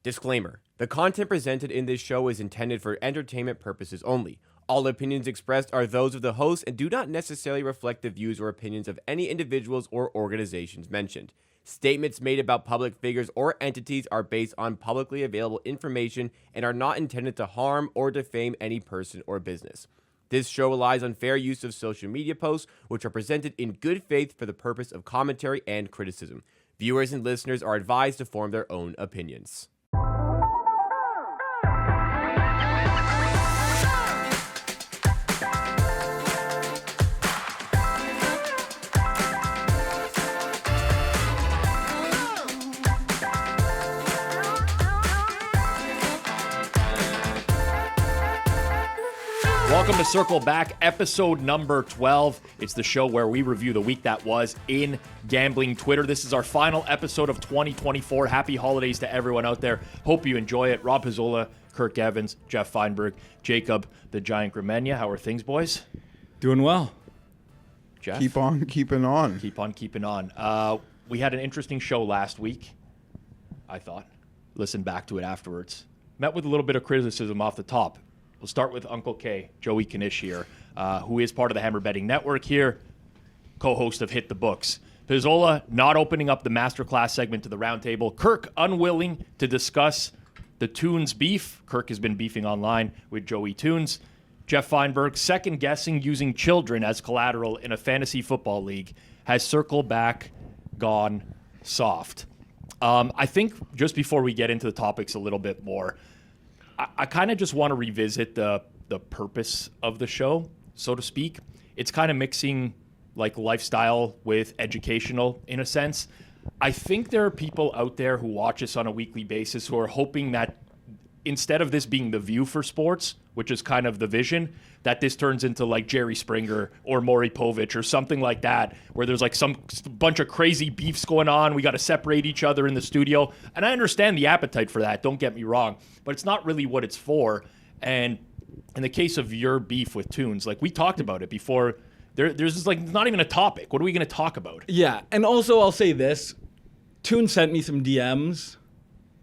Disclaimer. The content presented in this show is intended for entertainment purposes only. All opinions expressed are those of the host and do not necessarily reflect the views or opinions of any individuals or organizations mentioned. Statements made about public figures or entities are based on publicly available information and are not intended to harm or defame any person or business. This show relies on fair use of social media posts, which are presented in good faith for the purpose of commentary and criticism. Viewers and listeners are advised to form their own opinions. Welcome to Circle Back, episode number 12. It's the show where we review the week that was in gambling Twitter. This is our final episode of 2024. Happy holidays to everyone out there. Hope you enjoy it. Rob Pizzola, Kirk Evans, Jeff Feinberg, Jacob, the Giant Gramenia. How are things, boys? Doing well. Jeff? Keep on keeping on. Keep on keeping on. We had an interesting show last week, I thought. Listen back to it afterwards. Met with a little bit of criticism off the top. We'll start with Uncle K, Joey Knish here, who is part of the Hammer Betting Network here, co-host of Hit the Books. Pizzola not opening up the Masterclass segment to the roundtable. Kirk unwilling to discuss the Tunes beef. Kirk has been beefing online with Joey Tunes. Jeff Feinberg, second guessing using children as collateral in a fantasy football league, has circled back, gone soft. I think just before we get into the topics a little bit more, I kind of just want to revisit the purpose of the show, so to speak. It's kind of mixing like lifestyle with educational in a sense. I think there are people out there who watch us on a weekly basis who are hoping that instead of this being the view for sports, which is kind of the vision, that this turns into like Jerry Springer or Maury Povich or something like that, where there's like some bunch of crazy beefs going on. We got to separate each other in the studio. And I understand the appetite for that, don't get me wrong, but it's not really what it's for. And in the case of your beef with Tunes, like we talked about it before, there's just like not even a topic. What are we going to talk about? Yeah, and also I'll say this. Tunes sent me some DMs.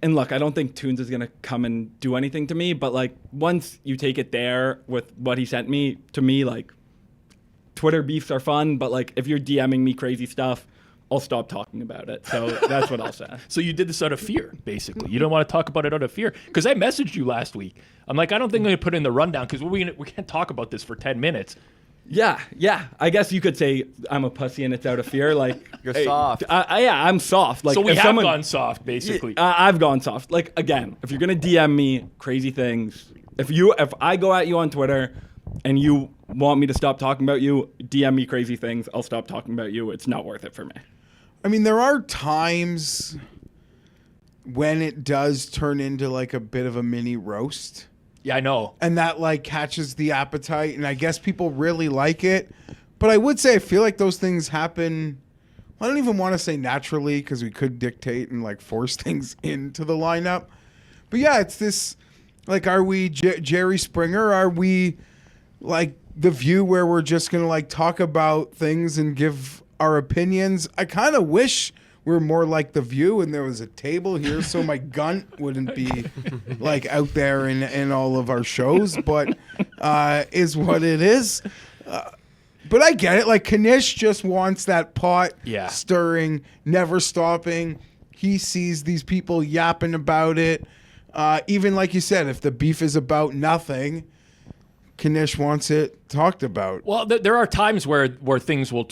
And look, I don't think Tunes is going to come and do anything to me, but like once you take it there with what he sent me, to me, like Twitter beefs are fun, but like if you're DMing me crazy stuff, I'll stop talking about it. So that's what I'll say. So you did this out of fear, basically. You don't want to talk about it out of fear. Because I messaged you last week. I'm like, I don't think I'm going to put it in the rundown because we can't talk about this for 10 minutes. Yeah. I guess you could say I'm a pussy and it's out of fear. Like You're soft. Yeah, I'm soft. Like so we have gone soft, basically. I've gone soft. Like again, if you're gonna DM me crazy things, if I go at you on Twitter and you want me to stop talking about you, DM me crazy things. I'll stop talking about you. It's not worth it for me. I mean, there are times when it does turn into like a bit of a mini roast. Yeah, I know. And that like catches the appetite, and I guess people really like it. But I would say I feel like those things happen, I don't even want to say naturally because we could dictate and like force things into the lineup. But yeah, it's this, like, are we Jerry Springer? Are we like The View where we're just going to like talk about things and give our opinions? I kind of wish we're more like The View and there was a table here so my gun wouldn't be like out there in all of our shows, but is what it is. But I get it. Like Knish just wants that pot stirring, never stopping. He sees these people yapping about it. Even like you said, if the beef is about nothing, Knish wants it talked about. Well, there are times where things will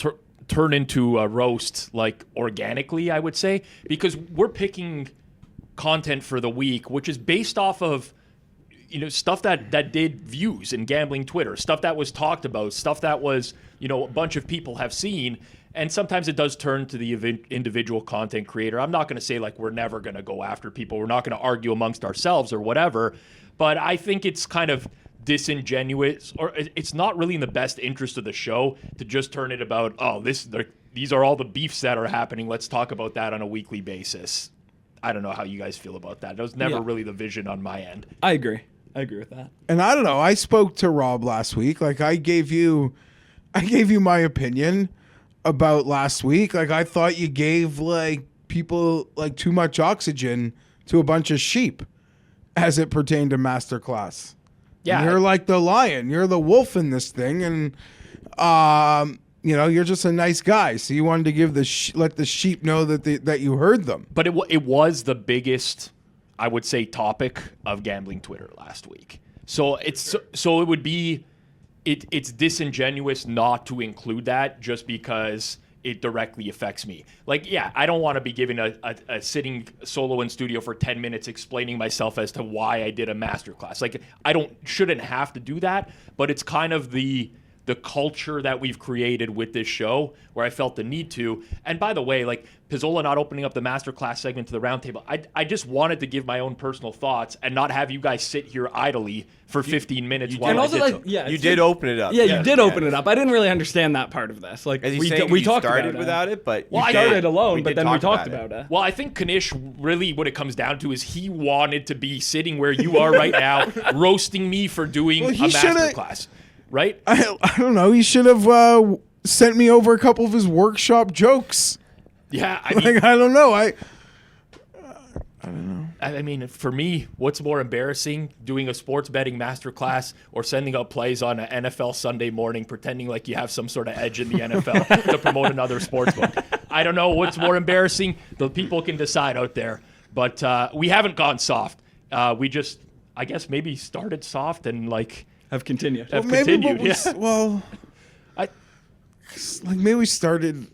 turn into a roast, like organically, I would say, because we're picking content for the week, which is based off of, you know, stuff that did views in gambling Twitter, stuff that was talked about, stuff that was, you know, a bunch of people have seen. And sometimes it does turn to the individual content creator. I'm not going to say like we're never going to go after people. We're not going to argue amongst ourselves or whatever. But I think it's kind of disingenuous, or it's not really in the best interest of the show to just turn it about, these are all the beefs that are happening. Let's talk about that on a weekly basis. I don't know how you guys feel about that. That was never really the vision on my end. I agree with that. And I don't know. I spoke to Rob last week. Like I gave you my opinion about last week. Like I thought you gave like people like too much oxygen to a bunch of sheep as it pertained to Masterclass. Yeah. And you're like the lion. You're the wolf in this thing. And, you're just a nice guy. So you wanted to give let the sheep know that you heard them. But it was the biggest, I would say, topic of gambling Twitter last week. So it would be, it's disingenuous not to include that just because it directly affects me. Like, yeah, I don't want to be giving a sitting solo in studio for 10 minutes explaining myself as to why I did a masterclass. Like, shouldn't have to do that, but it's kind of the culture that we've created with this show where I felt the need to. And by the way, like Pizzola not opening up the masterclass segment to the roundtable, I just wanted to give my own personal thoughts and not have you guys sit here idly for 15 minutes while and I also, did like, so. yeah, You did open it up. Yeah, you did open it up. I didn't really understand that part of this. Like, As we we talked started about without it, but Well, you I did. started alone, but did then we talk talked about it. Well, I think Kanish really what it comes down to is he wanted to be sitting where you are right now, roasting me for doing a masterclass, right? I don't know. He should have sent me over a couple of his workshop jokes. Yeah, I mean, Like, I don't know. I mean, for me, what's more embarrassing, doing a sports betting masterclass or sending out plays on an NFL Sunday morning, pretending like you have some sort of edge in the NFL to promote another sportsbook? I don't know what's more embarrassing. The people can decide out there. But we haven't gone soft. We just, I guess, maybe started soft and Have continued. have maybe continued. maybe we started.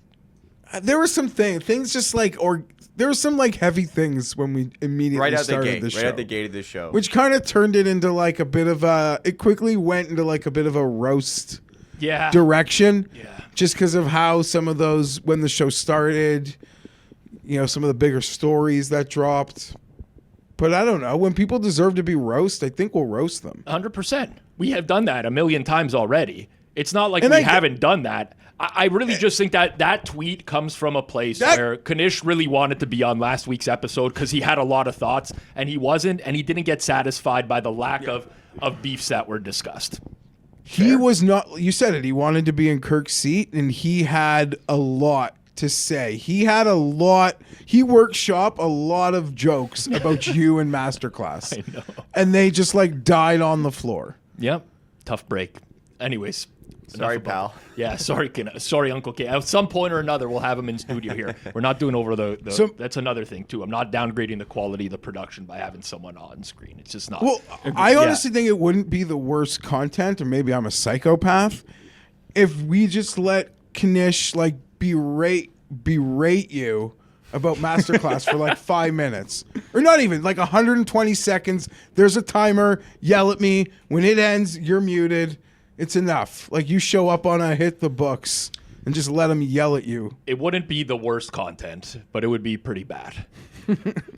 There were some things just there were some heavy things when we immediately Right out the started gate. the show. Right at the gate of the show. Which kind of turned it into a bit of it quickly went into a bit of a roast Yeah. direction. Yeah. Just because of how some of those, when the show started, some of the bigger stories that dropped. But I don't know. When people deserve to be roast, I think we'll roast them. 100%. We have done that a million times already. It's not like And we haven't done that. I really just think that tweet comes from a place where Kanish really wanted to be on last week's episode because he had a lot of thoughts, and he wasn't, and he didn't get satisfied by the lack of beefs that were discussed. He was not, you said it, he wanted to be in Kirk's seat, and he had a lot to say. He workshopped a lot of jokes about you and Masterclass. I know. And they just died on the floor. Yep. Tough break. Anyways. Sorry, enough about- pal. Yeah, sorry, Uncle K. At some point or another, we'll have him in studio here. We're not doing over the that's another thing, too. I'm not downgrading the quality of the production by having someone on screen. It's just not. Well, I honestly think it wouldn't be the worst content, or maybe I'm a psychopath, if we just let Kanish berate you about Masterclass for 5 minutes. Or not even, 120 seconds. There's a timer. Yell at me. When it ends, you're muted. It's enough. You show up on a Hit the Books and just let them yell at you. It wouldn't be the worst content, but it would be pretty bad.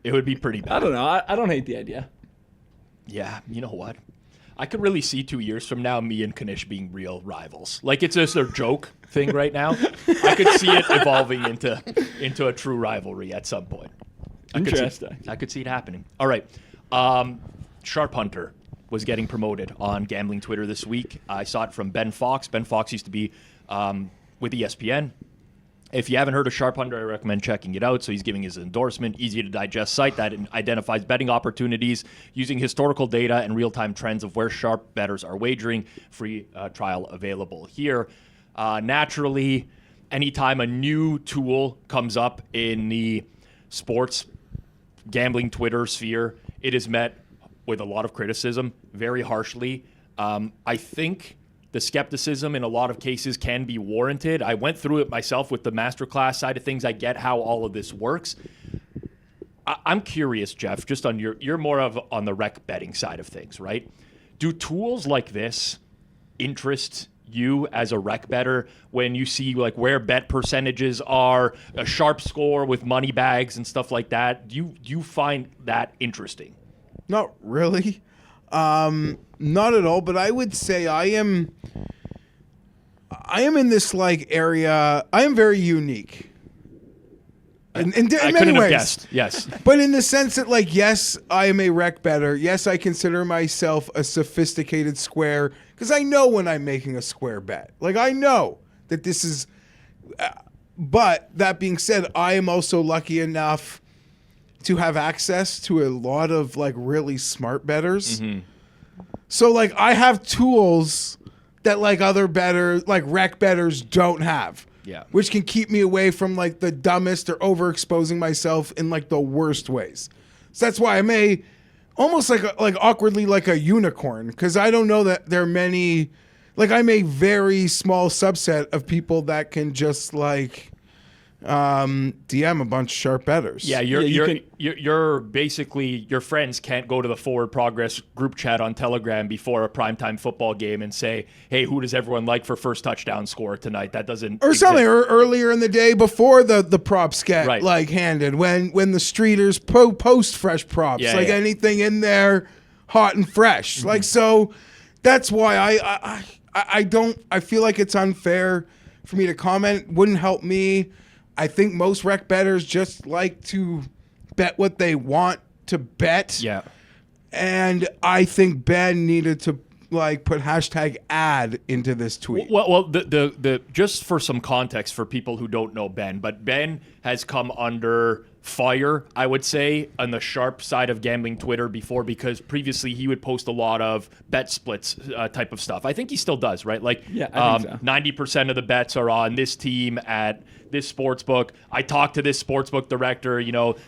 It would be pretty bad. I don't know. I don't hate the idea. Yeah, you know what? I could really see 2 years from now me and Kanish being real rivals. It's just a joke thing right now. I could see it evolving into a true rivalry at some point. Interesting. I could see it happening. All right. Sharp Hunter was getting promoted on gambling Twitter this week. I saw it from Ben Fox. Ben Fox used to be with ESPN. If you haven't heard of Sharp Hunter, I recommend checking it out. So he's giving his endorsement, easy to digest site that identifies betting opportunities using historical data and real-time trends of where sharp bettors are wagering. Free trial available here. Naturally, anytime a new tool comes up in the sports gambling Twitter sphere, it is met with a lot of criticism, very harshly. I think the skepticism in a lot of cases can be warranted. I went through it myself with the Masterclass side of things. I get how all of this works. I'm curious, Jeff, just on you're more of on the rec betting side of things, right? Do tools like this interest you as a rec better when you see where bet percentages are, a sharp score with money bags and stuff like that? Do you find that interesting? Not really. Not at all, but I would say I am in this area. I am very unique. In I many couldn't have ways. guessed. Yes. But in the sense that yes, I am a rec better. Yes, I consider myself a sophisticated square because I know when I'm making a square bet. I know that this is but that being said, I am also lucky enough to have access to a lot of like really smart bettors. So like I have tools that like other bettors, like rec bettors, don't have. Yeah. Which can keep me away from like the dumbest or overexposing myself in like the worst ways. So that's why I may almost like awkwardly like a unicorn, because I don't know that there are many. Like I'm a very small subset of people that can just like DM a bunch of sharp bettors. Yeah, you're basically, your friends can't go to the Forward Progress group chat on Telegram before a primetime football game and say, hey, who does everyone like for first touchdown score tonight? That doesn't or exist. something, or earlier in the day before the props get Right. like handed, when the streeters post fresh props, Yeah, like yeah. anything in there hot and fresh. Like, so that's why I feel like it's unfair for me to comment. Wouldn't help me. I think most rec bettors just like to bet what they want to bet. Yeah. And I think Ben needed to like put hashtag ad into this tweet. Well, the just for some context for people who don't know Ben, but Ben has come under fire, I would say, on the sharp side of gambling Twitter before, because previously he would post a lot of bet splits type of stuff. I think he still does, right? Like, Yeah, I think so. 90% of the bets are on this team at this sportsbook. I talked to this sportsbook director,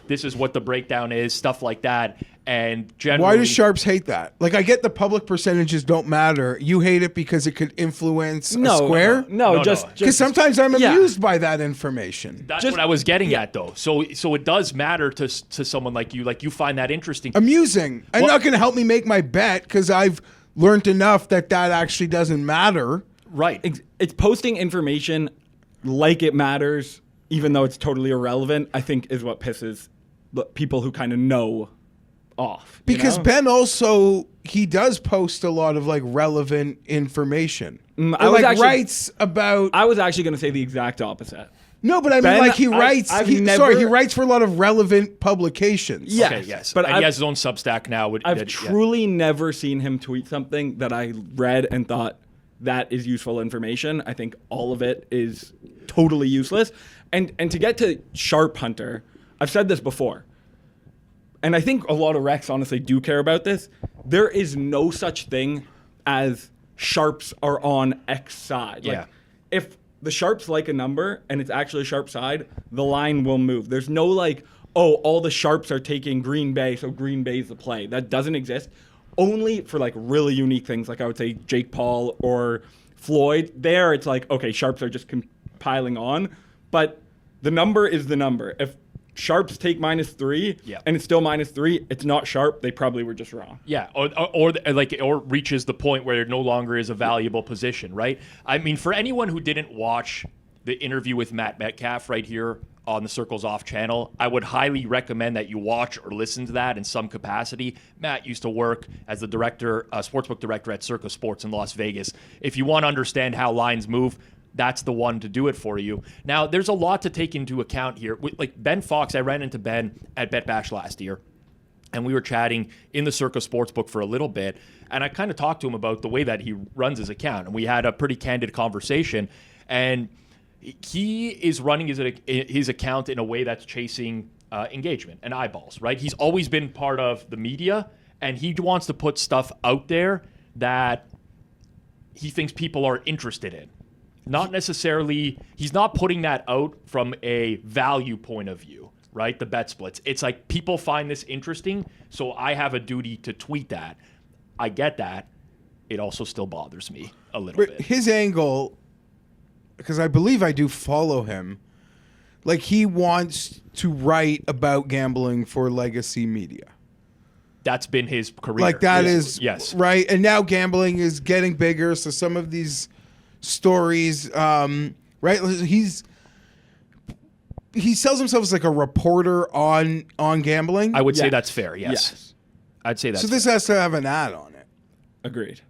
this is what the breakdown is, stuff like that. And generally, Why do sharps hate that? Like, I get the public percentages don't matter. You hate it because it could influence a square? No, No, just Because sometimes I'm Yeah. amused by that information. that's what I was getting at, though. So it does matter to someone like you. Like, you find that interesting. Amusing. And Well- not going to help me make my bet because I've learned enough that actually doesn't matter. Right. it's posting information like it matters, even though it's totally irrelevant, I think is what pisses people who kind of know off. you Because know? Ben also, he does post a lot of like relevant information. I Or, was like actually- writes about. I was actually going to say the exact opposite. No, but I mean, Ben, like he I- writes. I've he never- writes for a lot of relevant publications. Yeah. Okay, yes. But and I've- he has his own Substack now. I've truly never seen him tweet something that I read and thought that is useful information. I think all of it is totally useless. And to get to Sharp Hunter, I've said this before, and I think a lot of recs honestly do care about this. There is no such thing as sharps are on X side. Like, Yeah. if the sharps like a number and it's actually a sharp side, the line will move. There's no like, oh, all the sharps are taking Green Bay, so Green Bay's the play. That doesn't exist. Only for like really unique things, like I would say Jake Paul or Floyd. There, it's like, okay, sharps are just compiling on, but the number is the number. If sharps take -3 Yeah. and it's still -3, it's not sharp. They probably were just wrong. Yeah, or reaches the point where it no longer is a valuable position, right? I mean, for anyone who didn't watch the interview with Matt Metcalf right here on the Circles Off channel, I would highly recommend that you watch or listen to that in some capacity. Matt used to work as the director, sportsbook director at Circa Sports in Las Vegas. If you want to understand how lines move, that's the one to do it for you. Now, there's a lot to take into account here. Like Ben Fox, I ran into Ben at Bet Bash last year, and we were chatting in the Circa Sportsbook for a little bit, and I kind of talked to him about the way that he runs his account, and we had a pretty candid conversation, and he is running his account in a way that's chasing engagement and eyeballs, right? He's always been part of the media, and he wants to put stuff out there that he thinks people are interested in. Not necessarily, he's not putting that out from a value point of view, right? The bet splits. It's like people find this interesting, so I have a duty to tweet that. I get that. It also still bothers me a little But bit. his angle, because I believe I do follow him, like he wants to write about gambling for legacy media. That's been his career. Like that Yes. is Yes. right. And now gambling is getting bigger. So some of these stories, right? He sells himself as like a reporter on gambling. I would say Yeah. that's fair, yes. I'd say that's so this has to have an ad on it. Agreed.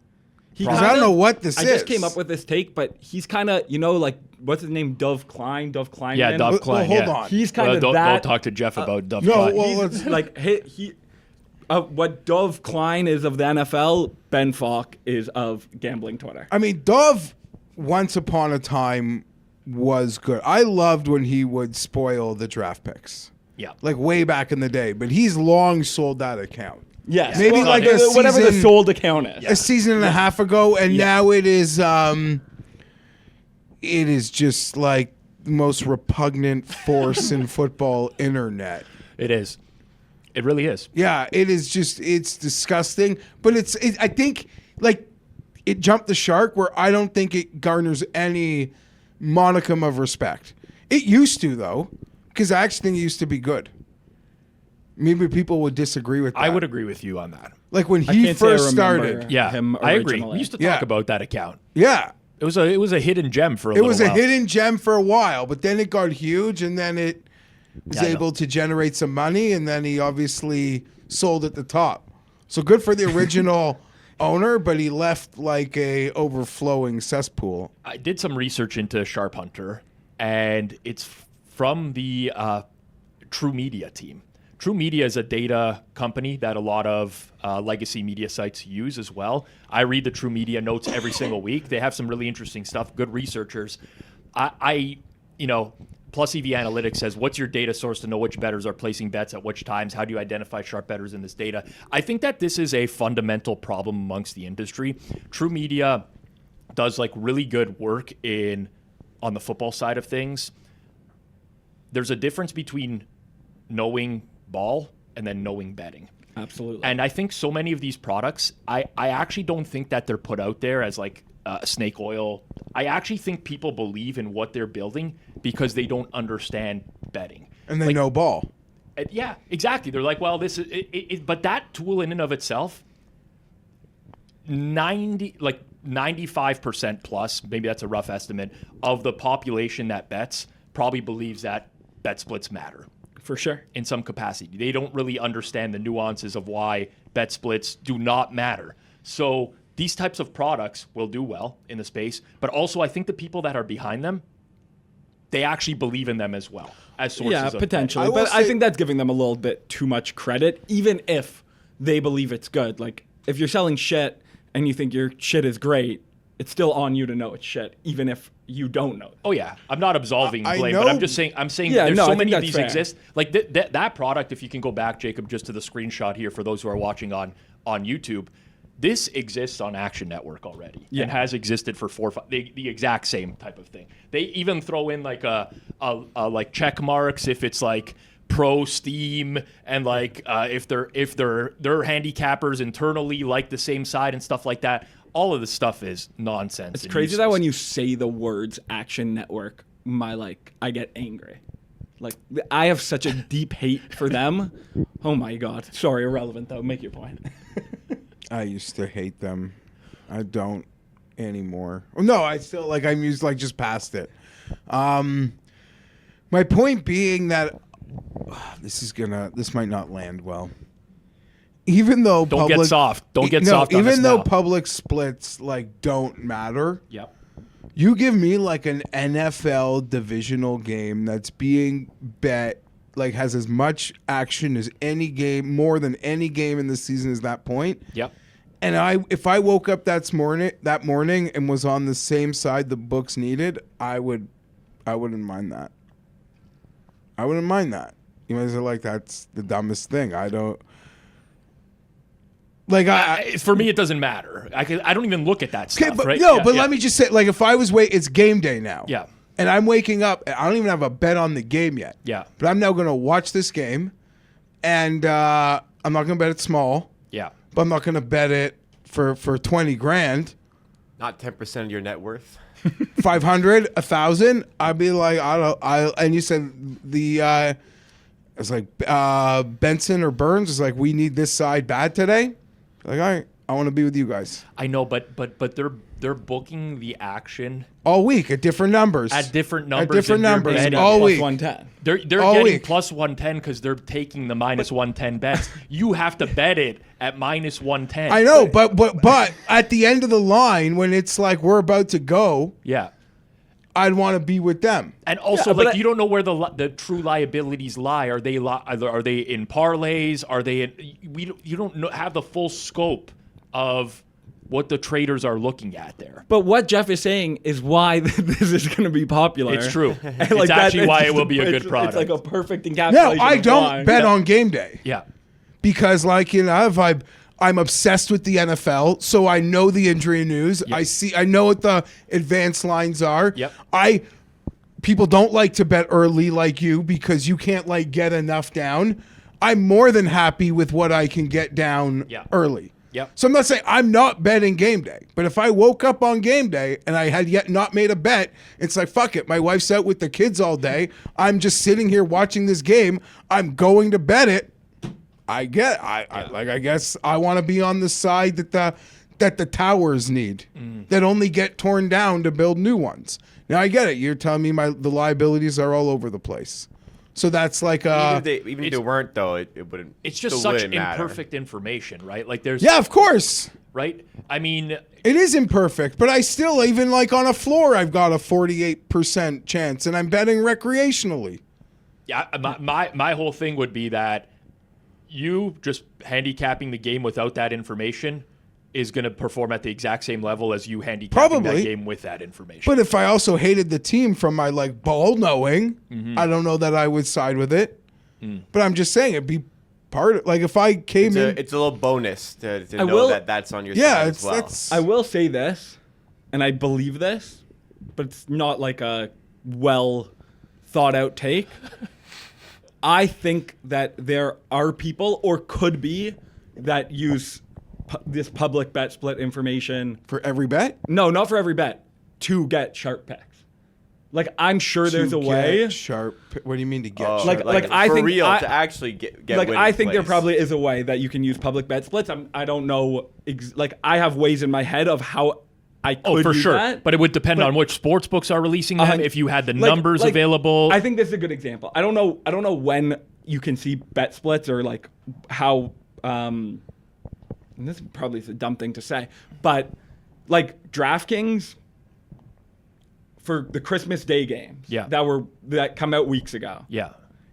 Because I don't know what this I is. just came up with this take, but he's kind of, like, what's his name? Dove Klein? Yeah, Kleinman? Dov Well, Klein. hold yeah. on. He's kind of don't that. talk to Jeff about Dov no, Klein. well, He's let's- like what Dove Klein is of the NFL, Ben Falk is of gambling Twitter. I mean, Dove once upon a time was good. I loved when he would spoil the draft picks. Yeah. like way back in the day. But he's long sold that account. Yes. Maybe Well, like a whatever the season- sold account is. A season and a half ago, and now it is just like the most repugnant force in football internet. It is. It really is. Yeah, it is just, it's disgusting. But I think like it jumped the shark where I don't think it garners any modicum of respect. It used to, though, because I actually think it used to be good. Maybe people would disagree with that. I would agree with you on that. Like when I he can't say I first remember started. Yeah, him I agree. originally. We used to Yeah. talk about that account. Yeah. It was a hidden gem for a It little was while. a hidden gem for a while, but then it got huge, and then it was Yeah, I know. able to generate some money, and then he obviously sold at the top. So good for the original owner, but he left like a overflowing cesspool. I did some research into Sharp Hunter, and it's from the True Media team. True Media is a data company that a lot of legacy media sites use as well. I read the True Media notes every single week. They have some really interesting stuff, good researchers. Plus EV Analytics says, what's your data source to know which bettors are placing bets at which times? How do you identify sharp bettors in this data? I think that this is a fundamental problem amongst the industry. True Media does like really good work on the football side of things. There's a difference between knowing ball and then knowing betting. Absolutely. And I think so many of these products, I actually don't think that they're put out there as like snake oil. I actually think people believe in what they're building because they don't understand betting. And they know ball. Yeah, exactly. They're like, well, this is it, but that tool in and of itself, 95% plus, maybe that's a rough estimate, of the population that bets probably believes that bet splits matter. For sure. In some capacity. They don't really understand the nuances of why bet splits do not matter. So these types of products will do well in the space, but also I think the people that are behind them, they actually believe in them as well as sources Yeah, of potentially. I will But I say- think that's giving them a little bit too much credit, even if they believe it's good. Like, if you're selling shit and you think your shit is great, it's still on you to know it's shit, even if you don't know. Oh yeah, I'm not absolving I blame, know- but I'm saying Yeah, there's no, I so think many of that's these fair. exist. Like that product, if you can go back, Jacob, just to the screenshot here for those who are watching on YouTube, this exists on Action Network already and has existed for 4 or 5, the exact same type of thing. They even throw in like a like check marks if it's like pro Steam and like if their handicappers internally like the same side and stuff like that. All of this stuff is nonsense. It's crazy that when you say the words Action Network, I get angry. Like, I have such a deep hate for them. Oh my God. Sorry, irrelevant though. Make your point. I used to hate them. I don't anymore. No, I still like. I'm used like just past it. My point being that this might not land well. Even though Don't get soft. Don't get no, soft on even us though now. public splits like don't matter. Yep. You give me like an NFL divisional game that's being bet, like has as much action as any game, more than any game in the season is that point. Yep. And if I woke up that morning and was on the same side the books needed, I wouldn't mind that. I wouldn't mind that. You guys are like, that's the dumbest thing. I don't. Like For me, it doesn't matter. I don't even look at that stuff. okay, but right? no, Yeah, but yeah. let me just say, like, if I was it's game day now. Yeah. And I'm waking up. I don't even have a bet on the game yet. Yeah. But I'm now going to watch this game, and I'm not going to bet it small. Yeah. But I'm not going to bet it for 20 grand, Not 10% of your net worth. 500, 1,000. I'd be like, and you said it's like Benson or Burns is like, we need this side bad today. Like, all right, I want to be with you guys I know, but they're booking the action all week at different numbers. at different numbers. At different and they're numbers betting- all Plus week. 110. They're all getting week. plus 110 because they're taking the minus 110 bets. You have to bet it at minus 110. I know, but at the end of the line, when it's like we're about to go, Yeah. I'd want to be with them. And also, Yeah, but like, you don't know where the true liabilities lie. Are they in parlays? Are they in? You don't have the full scope of what the traders are looking at there. But what Jeff is saying is why this is going to be popular. It's true. And It's actually why it will be a good product. It's like a perfect encapsulation. No, I of don't why. bet on game day. Yeah. Because if I'm obsessed with the NFL, so I know the injury news. Yep. I know what the advanced lines are. Yep. People don't like to bet early like you because you can't get enough down. I'm more than happy with what I can get down early. Yep. So I'm not saying I'm not betting game day, but if I woke up on game day and I had yet not made a bet, it's like, fuck it. My wife's out with the kids all day. I'm just sitting here watching this game. I'm going to bet it. I guess I want to be on the side that the towers need, that only get torn down to build new ones. Now I get it. You're telling me the liabilities are all over the place. So that's like even if they weren't though, it wouldn't. It's just still such wouldn't matter. imperfect information, right? Like there's of course. right? I mean, It is imperfect, but I still, even on a floor, I've got a 48% chance, and I'm betting recreationally. yeah, my whole thing would be that you just handicapping the game without that information is going to perform at the exact same level as you handicapping that Probably. game with that information. But if I also hated the team from my ball knowing, Mm-hmm. I don't know that I would side with it. But I'm just saying it'd be part of, if I came in. It's a little bonus to know will- that that's on your Yeah, side it's as well. that's. I will say this, and I believe this, but it's not like a well thought out take. I think that there are people, or could be, that use this public bet split information. For every bet? No, not for every bet, to get sharp picks. I'm sure there's a To way. get sharp. What do you mean to get Oh, sharp? I for think real I- to actually get I think there plays. probably is a way that you can use public bet splits. I don't know. I have ways in my head of how I could for use sure. that. But it would depend But- on which sports books are releasing them. If you had the numbers like, available. I think this is a good example. I don't know when you can see bet splits or how. And this probably is a dumb thing to say, but DraftKings for the Christmas Day games, that come out weeks ago. yeah.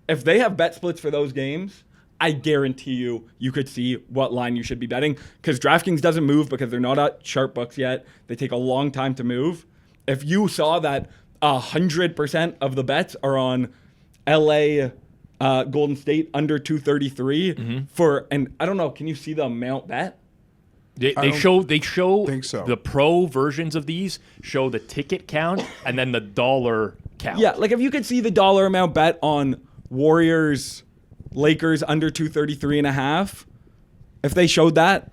If they have bet splits for those games, I guarantee you could see what line you should be betting, because DraftKings doesn't move because they're not at sharp books yet. They take a long time to move. If you saw that 100% of the bets are on LA Golden State under 233 and I don't know, can you see the amount bet? They show think so. the pro versions of these show the ticket count and then the dollar count. Yeah, if you could see the dollar amount bet on Warriors Lakers under 233.5, if they showed that,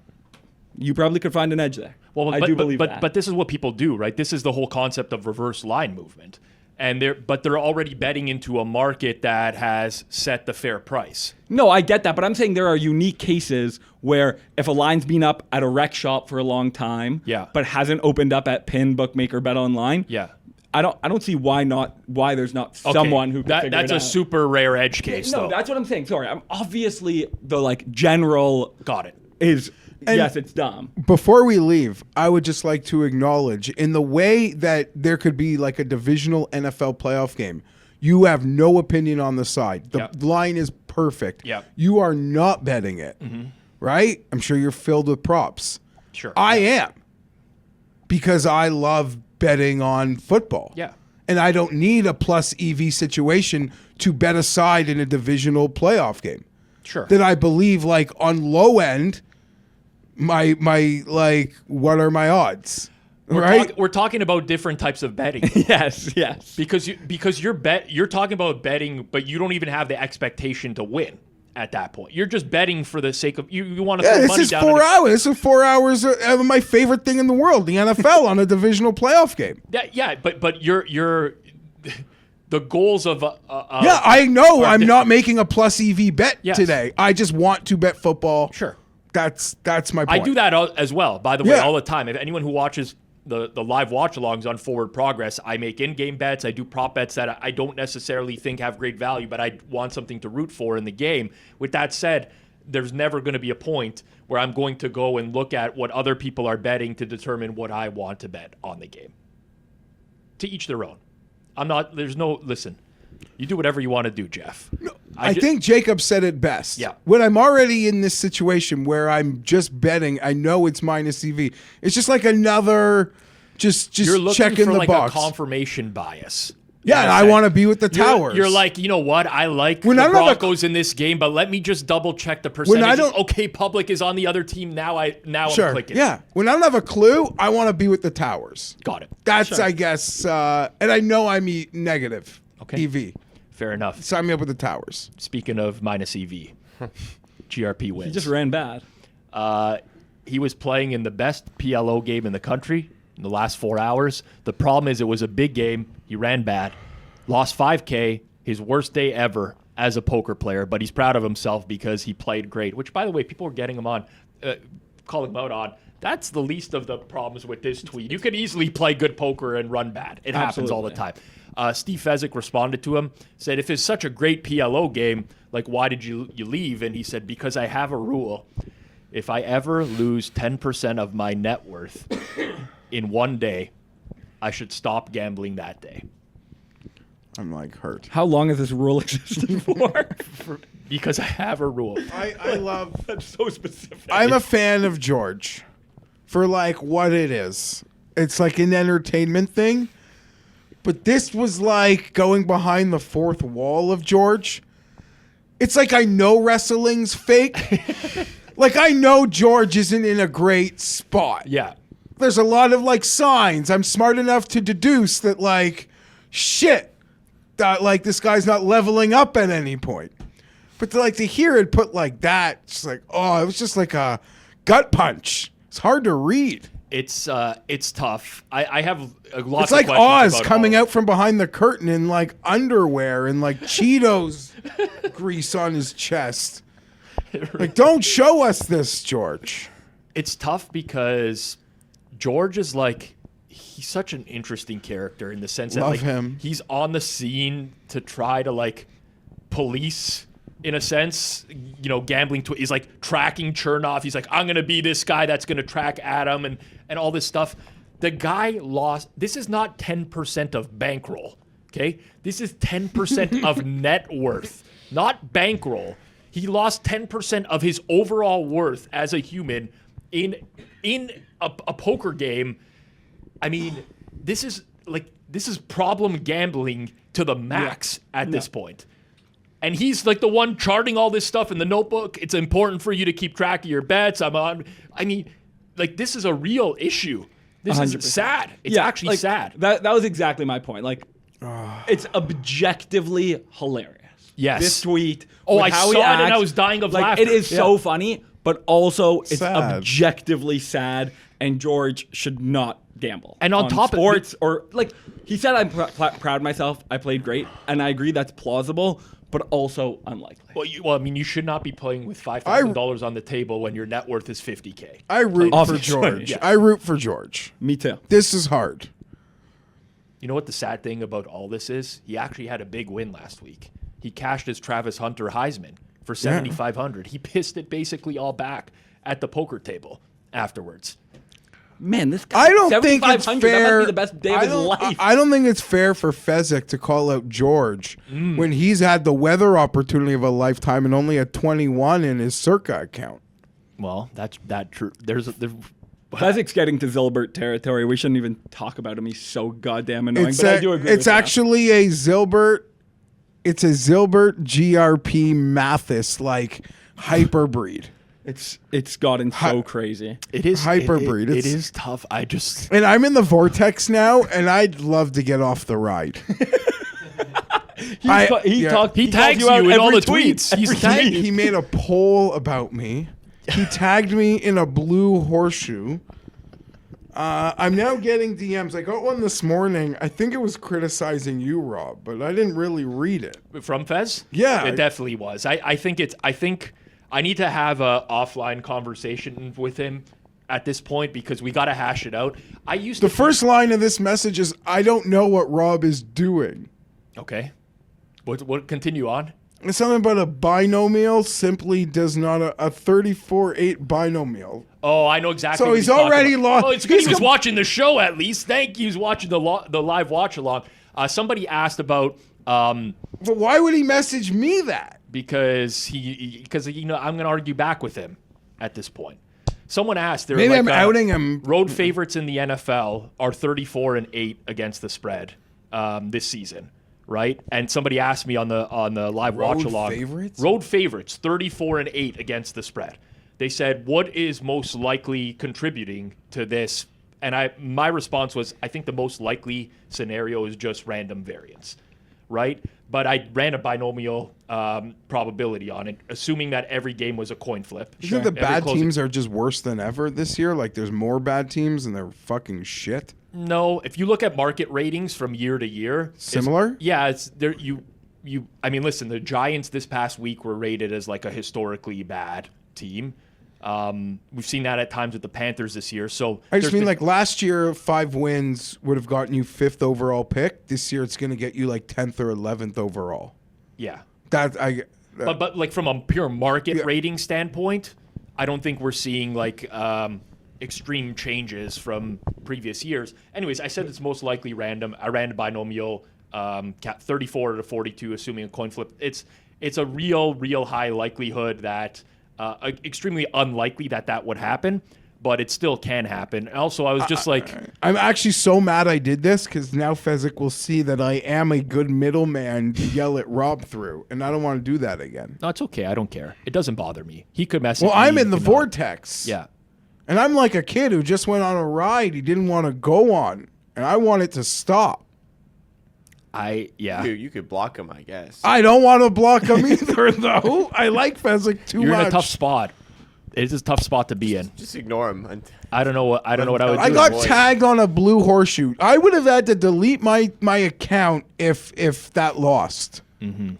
you probably could find an edge there. Well, I do believe that. But this is what people do, right? This is the whole concept of reverse line movement. And they're already betting into a market that has set the fair price. No, I get that, but I'm saying there are unique cases where if a line's been up at a rec shop for a long time, but hasn't opened up at Pin, Bookmaker, Bet Online, I don't see why there's not someone who can figure that's it a out. super rare edge case. No, though. that's what I'm saying. Sorry, I'm obviously the general Got it. is And- yes, it's dumb. Before we leave, I would just like to acknowledge, in the way that there could be a divisional NFL playoff game, you have no opinion on the side. The line is perfect. Yep. You are not betting it, right? I'm sure you're filled with props. Sure. I am, because I love betting on football. Yeah. And I don't need a plus EV situation to bet a side in a divisional playoff game. Sure. That I believe, on low end, my what are my odds? Right? We're talking about different types of betting. Yes. because you're talking about betting, but you don't even have the expectation to win at that point. You're just betting for the sake of you want to throw This money is down. 4 hours. This is 4 hours of my favorite thing in the world, the NFL on a divisional playoff game. But you're the goals of I know I'm not making a plus EV bet Yes. today. I just want to bet football. Sure. That's my point. I do that as well, by the way, Yeah. all the time. If anyone who watches the live watch-alongs on Forward Progress, I make in-game bets. I do prop bets that I don't necessarily think have great value, but I want something to root for in the game. With that said, there's never going to be a point where I'm going to go and look at what other people are betting to determine what I want to bet on the game. To each their own. Listen, you do whatever you want to do, Jeff. I think Jacob said it best. Yeah. When I'm already in this situation where I'm just betting, I know it's minus EV. It's just like another, just You're looking checking for the like box. a confirmation bias. Yeah, and I want to be with the Towers. You're like, you know what? I like When the I don't have a- Broncos in this game, but let me just double check the percentages. don't- Okay, public is on the other team now. I'm clicking. Yeah. When I don't have a clue, I want to be with the Towers. Got it. That's, I guess, and I know I'm negative Okay. EV. Fair enough. Sign me up with the Towers. Speaking of minus EV, GRP wins. He just ran bad. He was playing in the best PLO game in the country in the last 4 hours. The problem is it was a big game. He ran bad. Lost 5K, his worst day ever as a poker player, but he's proud of himself because he played great, which, by the way, people are getting him on, calling him out on. That's the least of the problems with this tweet. You could easily play good poker and run bad. It happens all the time. Steve Fezzik responded to him, said, if it's such a great PLO game, like, why did you leave? And he said, because I have a rule. If I ever lose 10% of my net worth in one day, I should stop gambling that day. I'm like hurt. How long has this rule existed for? Because I have a rule. I love. That's so specific. I'm a fan of George for like what it is. It's like an entertainment thing. But this was like going behind the fourth wall of George. It's like I know wrestling's fake. Like I know George isn't in a great spot. Yeah. There's a lot of like signs. I'm smart enough to deduce that like shit. Like this guy's not leveling up at any point. But to hear it put like that, it's like, oh, it was just like a gut punch. It's hard to read. It's tough. I have a lot. It's like Oz coming out from behind the curtain in like underwear and like Cheetos grease on his chest. Like, don't show us this, George. It's tough because George is like, he's such an interesting character in the sense that Love like him. he's on the scene to try to like police, in a sense, gambling. He's like tracking Chernoff. He's like, I'm going to be this guy that's going to track Adam and all this stuff. The guy lost. This is not 10% of bankroll, okay? This is 10% of net worth, not bankroll. He lost 10% of his overall worth as a human in a poker game. I mean, this is problem gambling to the max at this point. And he's like the one charting all this stuff in the notebook. It's important for you to keep track of your bets. This is a real issue. This 100%. is sad. It's actually sad. That was exactly my point. Like, it's objectively hilarious. Yes. This tweet. Oh, with I how saw he it and I acts, was dying of like, laughter. It is so funny, but also it's Sad. objectively sad, and George should not gamble. And on top of sports, or like he said, I'm proud of myself. I played great, and I agree that's plausible, but also unlikely. You should not be playing with $5,000 on the table when your net worth is $50K. I root for Obviously, George. yeah. I root for George. Me too. This is hard. You know what the sad thing about all this is? He actually had a big win last week. He cashed his Travis Hunter Heisman for $7,500. He pissed it basically all back at the poker table afterwards. Man, this guy. I don't think it's 7,500, fair. That must be the best day of his life. I don't think it's fair for Fezzik to call out George when he's had the weather opportunity of a lifetime and only a 21 in his Circa account. Well, that's true. Fezzik's getting to Zilbert territory. We shouldn't even talk about him. He's so goddamn annoying. But I do agree. It's actually a Zilbert. It's a Zilbert GRP Mathis like hyperbreed. It's gotten so crazy. It is hyperbreed. It is tough. And I'm in the vortex now, and I'd love to get off the ride. He tags you in all the tweets. He's tagged you. He made a poll about me. He tagged me in a blue horseshoe. I'm now getting DMs. I got one this morning. I think it was criticizing you, Rob, but I didn't really read it. From Fez? Yeah. It definitely was. I think I need to have a offline conversation with him at this point because we got to hash it out. The first line of this message is, I don't know what Rob is doing. Okay. What continue on? It's something about a binomial simply does not a 34-8 binomial. Oh, I know exactly. So what he's already about. lost. Oh, it's good he was watching the show at least. Thank you. He's watching the live watch along. Somebody asked about. But why would he message me that? because I'm going to argue back with him at this point. Someone asked, Maybe I'm outing him. Road favorites in the NFL are 34-8 against the spread this season, right? And somebody asked me on the live watch along. Road favorites 34-8 against the spread. They said, what is most likely contributing to this? And my response was, I think the most likely scenario is just random variance, right? But I ran a binomial probability on it, assuming that every game was a coin flip. Isn't the bad teams are just worse than ever this year? Like there's more bad teams and they're fucking shit? No. If you look at market ratings from year to year. Similar? It's there. I mean, listen, the Giants this past week were rated as like a historically bad team. We've seen that at times with the Panthers this year. So I just mean like last year, 5 wins would have gotten you 5th overall pick. This year, it's going to get you like 10th or 11th overall. Yeah. But like from a pure market rating standpoint, I don't think we're seeing like extreme changes from previous years. Anyways, I said it's most likely random. I ran a binomial 34-42, assuming a coin flip. It's a real high likelihood that. Extremely unlikely that would happen, but it still can happen. Also, I was just I'm actually so mad I did this because now Fezzik will see that I am a good middleman to yell at Rob through, and I don't want to do that again. No, it's okay. I don't care. It doesn't bother me. He could message me. Well, I'm in the vortex. Yeah. And I'm like a kid who just went on a ride he didn't want to go on, and I want it to stop. You could block him, I guess. I don't want to block him either, though. I like Fezzik too much. You're in a tough spot. It is a tough spot to be in. Just ignore him. I don't know what I would do. I got tagged on a blue horseshoe. I would have had to delete my account if that lost. Mm-hmm.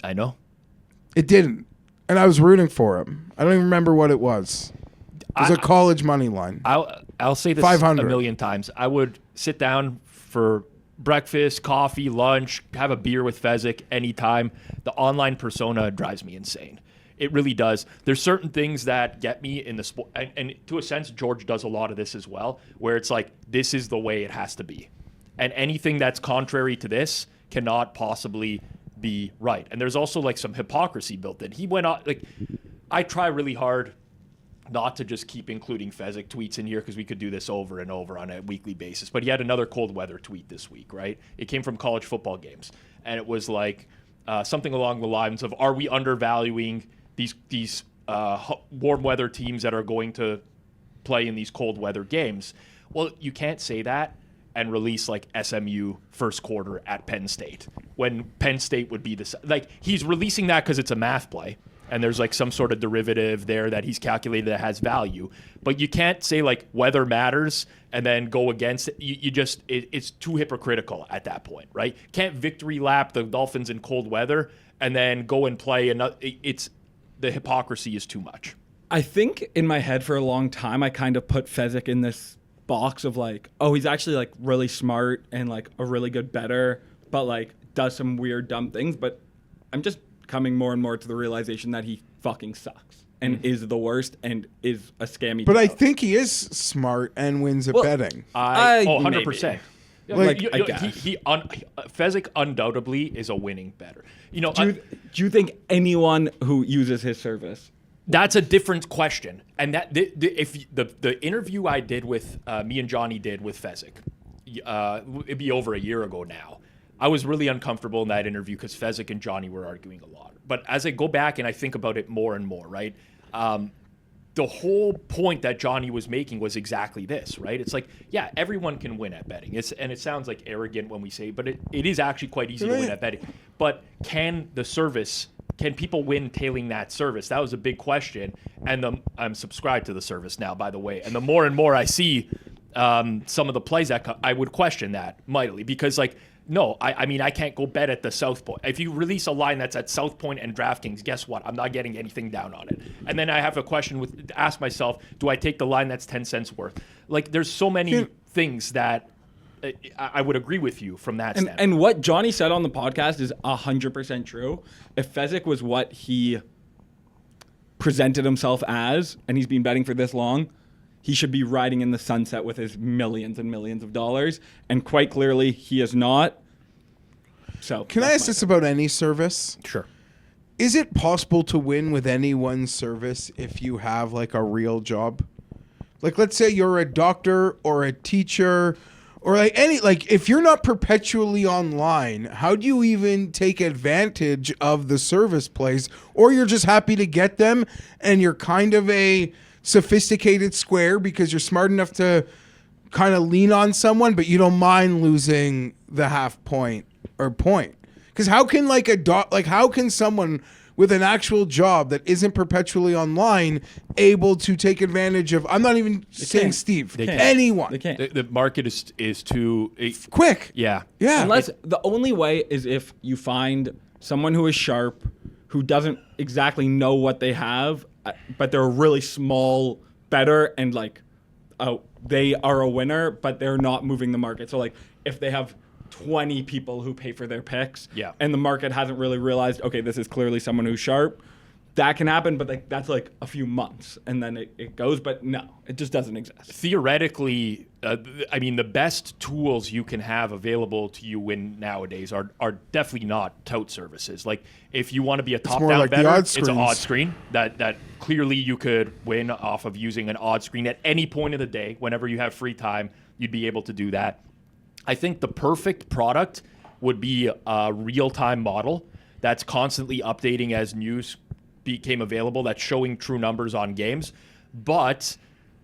I know. It didn't. And I was rooting for him. I don't even remember what it was. It was a college money line. I'll say this 500. a million times. I would sit down for breakfast, coffee, lunch, have a beer with Fezzik anytime. The online persona drives me insane. It really does. There's certain things that get me in the sport. And to a sense, George does a lot of this as well, where it's like, this is the way it has to be. And anything that's contrary to this cannot possibly be right. And there's also like some hypocrisy built in. He went on, like, I try really hard not to just keep including Fezzik tweets in here because we could do this over and over on a weekly basis. But he had another cold weather tweet this week, right? It came from college football games. And it was like something along the lines of, are we undervaluing these warm weather teams that are going to play in these cold weather games? Well, you can't say that and release like SMU first quarter at Penn State when Penn State would be like he's releasing that because it's a math play. And there's like some sort of derivative there that he's calculated that has value. But you can't say like weather matters and then go against it. It's too hypocritical at that point, right? Can't victory lap the Dolphins in cold weather and then go and play another. The hypocrisy is too much. I think in my head for a long time, I kind of put Fezzik in this box of like, oh, he's actually like really smart and like a really good bettor, but like does some weird, dumb things. But I'm just coming more and more to the realization that he fucking sucks and is the worst and is a scammy. But I think he is smart and wins at betting. 100%. Like, I guess. Fezzik undoubtedly is a winning bettor. You know, do you think anyone who uses his service? That's a different question. And that if the interview I did with me and Johnny did with Fezzik, it'd be over a year ago now. I was really uncomfortable in that interview because Fezzik and Johnny were arguing a lot. But as I go back and I think about it more and more, right? The whole point that Johnny was making was exactly this, right? It's like, yeah, everyone can win at betting. And it sounds like arrogant when we say it, but it is actually quite easy to win at betting. But can people win tailing that service? That was a big question. And I'm subscribed to the service now, by the way. And the more and more I see some of the plays that I would question that mightily because like, no, I mean, I can't go bet at the South Point. If you release a line that's at South Point and DraftKings, guess what? I'm not getting anything down on it. And then I have a question to ask myself, do I take the line that's 10 cents worth? Like, there's so many things that I would agree with you from that standpoint. And what Johnny said on the podcast is 100% true. If Fezzik was what he presented himself as, and he's been betting for this long, he should be riding in the sunset with his millions and millions of dollars. And quite clearly, he is not. So, can I ask this about any service? Sure. is it possible to win with any one service if you have like a real job? Like, let's say you're a doctor or a teacher or if you're not perpetually online, how do you even take advantage of the service plays? Or you're just happy to get them and you're kind of a sophisticated square because you're smart enough to kind of lean on someone, but you don't mind losing the half point or point. Because how can how can someone with an actual job that isn't perpetually online able to take advantage of? I'm not even saying Steve. Anyone. They can't. The market is too Quick. Yeah. Yeah. Unless the only way is if you find someone who is sharp, who doesn't exactly know what they have, but they're a really small bettor and they are a winner, but they're not moving the market. So like if they have 20 people who pay for their picks, and the market hasn't really realized, okay, this is clearly someone who's sharp, that can happen, but that's like a few months, and then it goes. But no, it just doesn't exist. Theoretically, the best tools you can have available to you nowadays are definitely not tout services. Like if you want to be a top-down bettor, it's an odd screen that clearly you could win off of using an odd screen at any point of the day. Whenever you have free time, you'd be able to do that. I think the perfect product would be a real-time model that's constantly updating as news became available, that's showing true numbers on games. But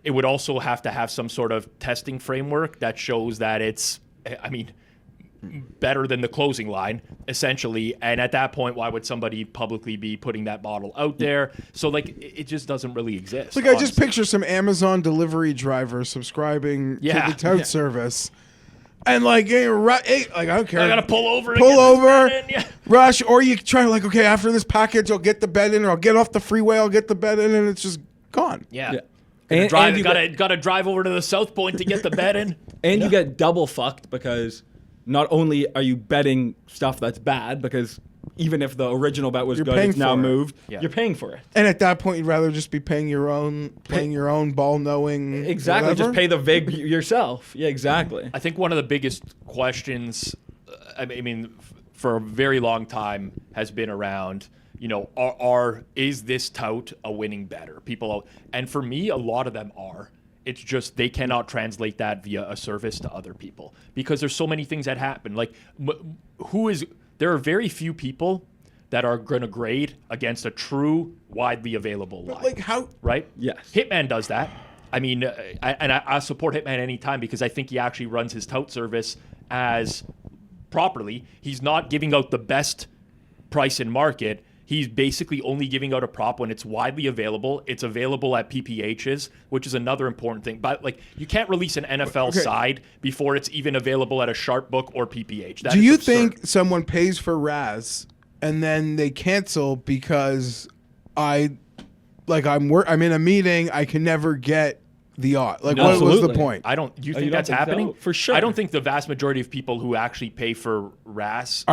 it would also have to have some sort of testing framework that shows that it's, better than the closing line, essentially. And at that point, why would somebody publicly be putting that model out there? So, it just doesn't really exist. I just picture some Amazon delivery driver subscribing to the tout service. And I don't care. I gotta pull over, rush, or you try okay, after this package, I'll get the bet in, or I'll get off the freeway, I'll get the bet in, and it's just gone. Yeah. And you gotta drive over to the South Point to get the bet in. And you get double fucked because not only are you betting stuff that's bad, because even if the original bet was good, it's now moved. Yeah. You're paying for it. And at that point, you'd rather just be paying your own ball knowing. Exactly. Whatever. Just pay the vig yourself. Yeah, exactly. I think one of the biggest questions, for a very long time, has been around, is this tout a winning bettor? And for me, a lot of them are. It's just they cannot translate that via a service to other people because there's so many things that happen. There are very few people that are going to grade against a true, widely available line. How? Right? Yes. Hitman does that. I support Hitman anytime because I think he actually runs his tout service as properly. He's not giving out the best price in market. He's basically only giving out a prop when it's widely available. It's available at PPHs, which is another important thing. But you can't release an NFL side before it's even available at a sharp book or PPH. Do you think someone pays for Raz and then they cancel because I'm in a meeting, I can never get the odd? What was the point? You think that's happening? So? For sure. I don't think the vast majority of people who actually pay for Raz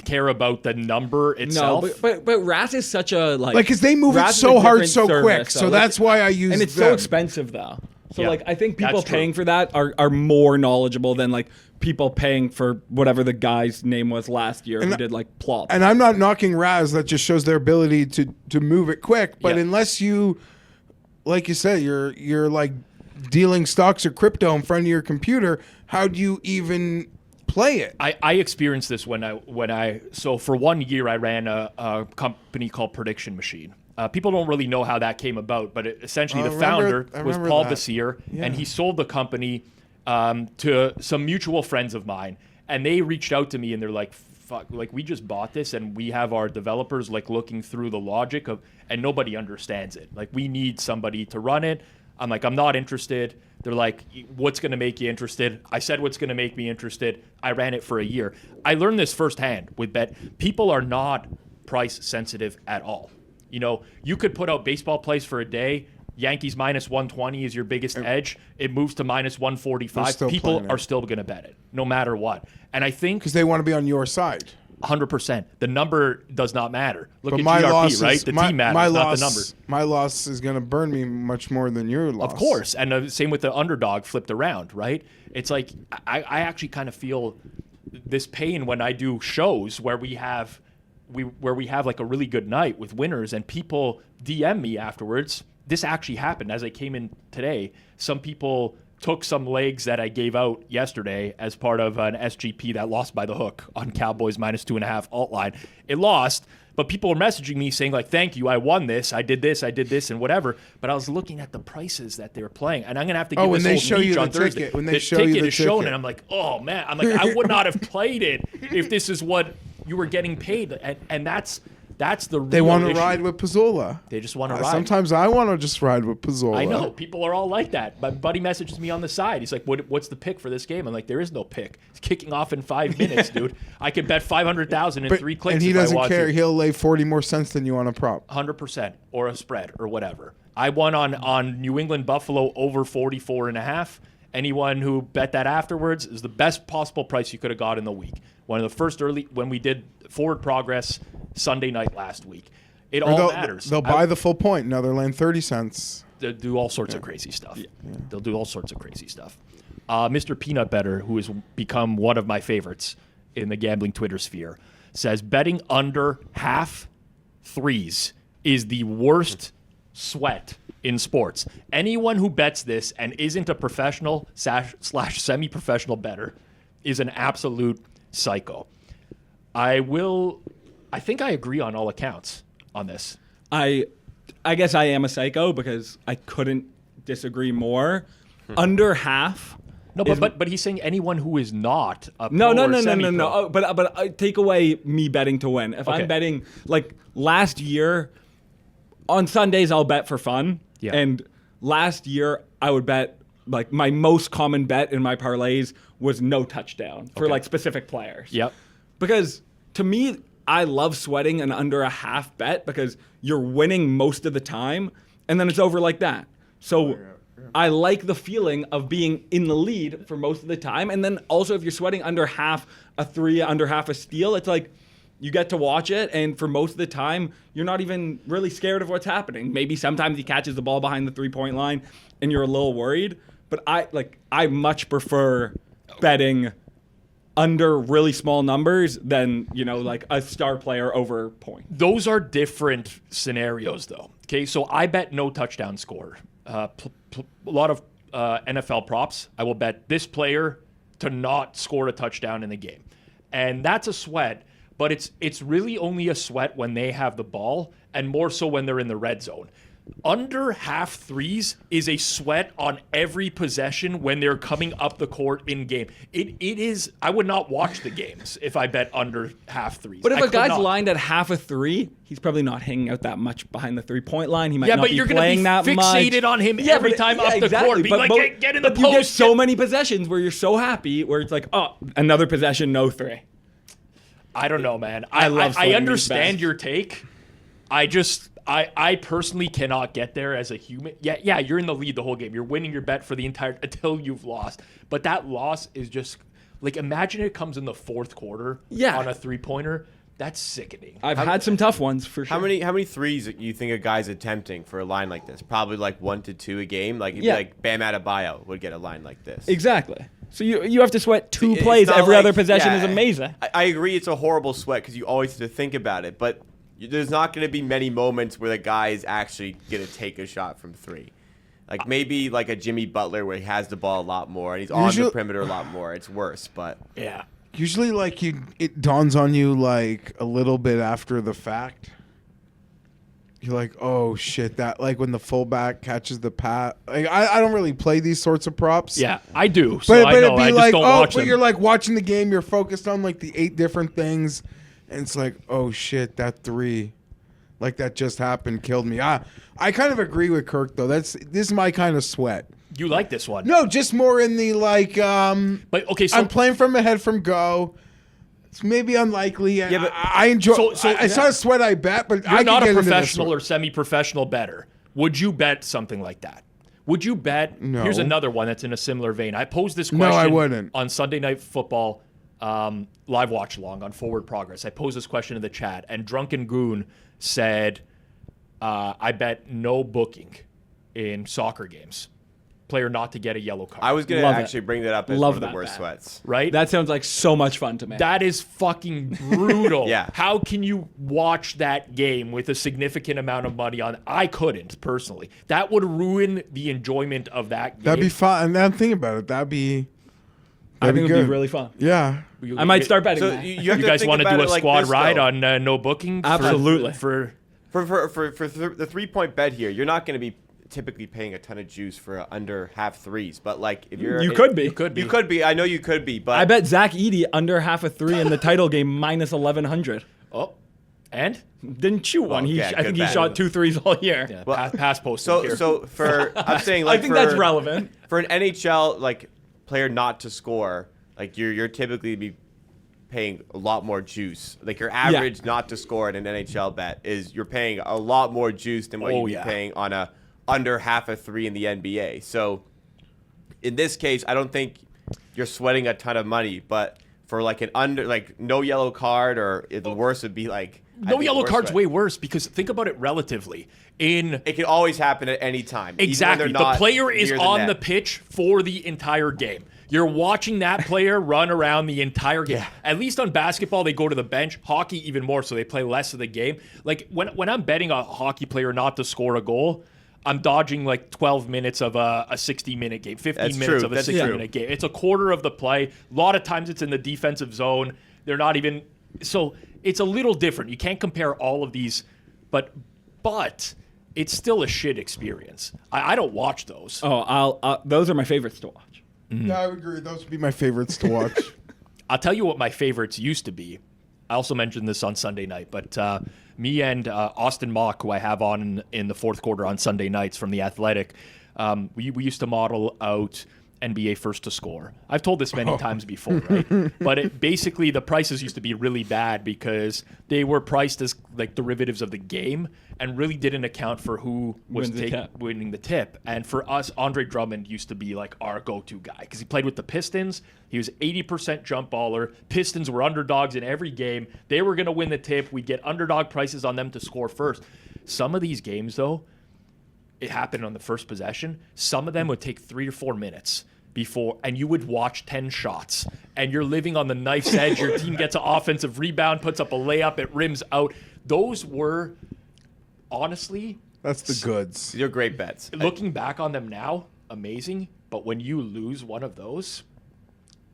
care about the number itself. No, but RAS is such a because they move it so hard so quick. So that's why I use and it's them. so expensive though. So I think people paying for that are more knowledgeable than people paying for whatever the guy's name was last year who did plop. And I'm not knocking Raz, that just shows their ability to move it quick. But unless you, like you said, you're dealing stocks or crypto in front of your computer, how do you even play it? I experienced this so for 1 year I ran a company called Prediction Machine. People don't really know how that came about, but essentially the founder was Paul Bassir, and he sold the company to some mutual friends of mine, and they reached out to me and they're like, fuck, we just bought this and we have our developers looking through the logic and nobody understands it. We need somebody to run it. I'm like, I'm not interested. They're like, what's going to make you interested? I said, what's going to make me interested? I ran it for a year. I learned this firsthand with bet. People are not price sensitive at all. You could put out baseball plays for a day. Yankees minus 120 is your biggest edge. It moves to minus 145. People are still going to bet it no matter what. And I think because they want to be on your side. 100%. The number does not matter. Look at my GRP, right? The team matters, not the number. My loss is going to burn me much more than your loss. Of course. And same with the underdog flipped around, right? It's I actually kind of feel this pain when I do shows where we have where we have like a really good night with winners and people DM me afterwards. This actually happened as I came in today. Some people took some legs that I gave out yesterday as part of an SGP that lost by the hook on Cowboys -2.5 alt line. It lost, but people were messaging me saying like, thank you, I won this, I did this, and whatever. But I was looking at the prices that they were playing, and I'm going to have to give when this they whole show you niche the on Thursday. ticket, when they the show you ticket the is shown, ticket. and I'm like, oh, man. I'm like, I would not have played it if this is what you were getting paid. And that's the real They want to issue. ride with Pizzola. They just want to ride. Sometimes I want to just ride with Pizzola. I know. People are all like that. My buddy messages me on the side. He's like, what's the pick for this game? I'm like, there is no pick. It's kicking off in 5 minutes, dude. I could bet $500,000 in 3 clicks And he if I doesn't want care. to. He'll lay 40 more cents than you on a prop. 100% or a spread or whatever. I won on New England Buffalo over 44.5. Anyone who bet that afterwards is the best possible price you could have got in the week. One of the first when we did forward progress Sunday night last week. It all matters. They'll buy the full point. Now they're laying 30 cents. They'll do all sorts of crazy stuff. Yeah. They'll do all sorts of crazy stuff. Mr. Peanut Better, who has become one of my favorites in the gambling Twitter sphere, says betting under half threes is the worst sweat in sports. Anyone who bets this and isn't a professional / semi-professional bettor is an absolute psycho. I think I agree on all accounts on this. I guess I am a psycho because I couldn't disagree more. Under half. No, but he's saying anyone who is not a pro No. or semi-pro. Oh, but I take away me betting to win. If I'm betting, like last year, on Sundays I'll bet for fun. Yeah. And last year I would bet, like my most common bet in my parlays was no touchdown for like specific players. Yep. Because to me, I love sweating an under a half bet because you're winning most of the time and then it's over like that. So I like the feeling of being in the lead for most of the time. And then also if you're sweating under half a three, under half a steal, it's like you get to watch it. And for most of the time, you're not even really scared of what's happening. Maybe sometimes he catches the ball behind the 3-point line and you're a little worried. But I much prefer betting under really small numbers than, like a star player over point. Those are different scenarios, though. Okay, so I bet no touchdown score. A lot of NFL props. I will bet this player to not score a touchdown in the game. And that's a sweat, but it's really only a sweat when they have the ball and more so when they're in the red zone. Under half threes is a sweat on every possession when they're coming up the court in game. It is. I would not watch the games if I bet under half threes. But if a guy's lined at half a three, he's probably not hanging out that much behind the 3-point line. He might not be playing that much. Yeah, but you're going to be fixated on him every time up the court. Be like, get in the post. You get so many possessions where you're so happy, where it's like, oh, another possession, no three. I don't know, man. I understand your take. I personally cannot get there as a human. Yeah, you're in the lead the whole game. You're winning your bet for the entire until you've lost. But that loss is just like, imagine it comes in the fourth quarter on a 3-pointer. That's sickening. I've had some tough ones for sure. How many threes you think a guy's attempting for a line like this? Probably like 1 to 2 a game. Like like Bam Adebayo would get a line like this. Exactly. So you have to sweat 2 plays. Every other possession is amazing. I agree. It's a horrible sweat because you always have to think about it, but there's not going to be many moments where the guy is actually going to take a shot from 3. Like maybe like a Jimmy Butler where he has the ball a lot more and he's on the perimeter a lot more. It's worse, but yeah. Usually, like it dawns on you like a little bit after the fact. You're like, oh shit! That like when the fullback catches the pass. Like I don't really play these sorts of props. Yeah, I do. So but I know. it'd be I just like, don't watch them. But you're like watching the game. You're focused on like the 8 different things. And it's like, oh shit, that 3, like that just happened, killed me. I kind of agree with Kirk though. This is my kind of sweat. You like this one? No, just more in the like. But okay, so I'm playing from ahead from go. It's maybe unlikely. Yeah, but I enjoy. So it's not a sweat I bet, but you're I not can a get into professional this or semi-professional bettor. Would you bet something like that? Would you bet? No. Here's another one that's in a similar vein. I posed this question. No, I wouldn't. On Sunday Night Football. Live watch along on Forward Progress. I posed this question in the chat, and Drunken Goon said, I bet no booking in soccer games. player not to get a yellow card. I was going to Love it. actually bring that up as Love one of the that worst bet. sweats. right? That sounds like so much fun to me. That is fucking brutal. Yeah. How can you watch that game with a significant amount of money on? I couldn't, personally. That would ruin the enjoyment of that game. That'd be fun. And I'm thinking about it. That'd be I think it would good. be really fun. Yeah. I might start betting So that. you have You to guys think want to about do it a like squad this, ride though. on no booking? Absolutely. For For the 3-point bet here, you're not going to be typically paying a ton of juice for under half threes, but like if you're You could be. You could be. You could be. I know you could be, but I bet Zach Edey under half a 3 in the title game minus 1,100. Oh, and? Didn't shoot one. yeah, I think good he bet. shot 2 threes all year. Yeah, Well, pass posting here. so for I'm saying like I think for, that's relevant. for an NHL like player not to score, like you're typically be paying a lot more juice. Like your average not to score in an NHL bet is you're paying a lot more juice than what Oh, you'd be yeah. paying on a under half a 3 in the NBA. So in this case, I don't think you're sweating a ton of money, but for like an under like no yellow card or the worst would be like I No think yellow worse card's sweat. way worse because think about it relatively. It can always happen at any time. even when Exactly. they're The not player is near on net. the pitch for the entire game. You're watching that player run around the entire game. Yeah. At least on basketball, they go to the bench. Hockey, even more, so they play less of the game. Like when I'm betting a hockey player not to score a goal, I'm dodging like 12 minutes of a 60-minute game, 15 That's minutes true. of a That's 60-minute game. It's a quarter of the play. A lot of times it's in the defensive zone. They're not even – so it's a little different. You can't compare all of these, but it's still a shit experience. I don't watch those. Oh, those are my favorites to watch. Yeah, I would agree. Those would be my favorites to watch. I'll tell you what my favorites used to be. I also mentioned this on Sunday night, but me and Austin Mock, who I have on in the fourth quarter on Sunday nights from The Athletic, we used to model out NBA first to score. I've told this many times before, right? But basically the prices used to be really bad because they were priced as like derivatives of the game and really didn't account for who was winning the tip. And for us, Andre Drummond used to be like our go-to guy because he played with the Pistons. He was 80% jump baller. Pistons were underdogs in every game. They were going to win the tip. We'd get underdog prices on them to score first. Some of these games, though, it happened on the first possession. Some of them would take 3 or 4 minutes before, and you would watch 10 shots, and you're living on the knife's edge. Your team gets an offensive rebound, puts up a layup, it rims out. Those were, honestly, That's the goods. They're great bets. looking back on them now, amazing. But when you lose one of those,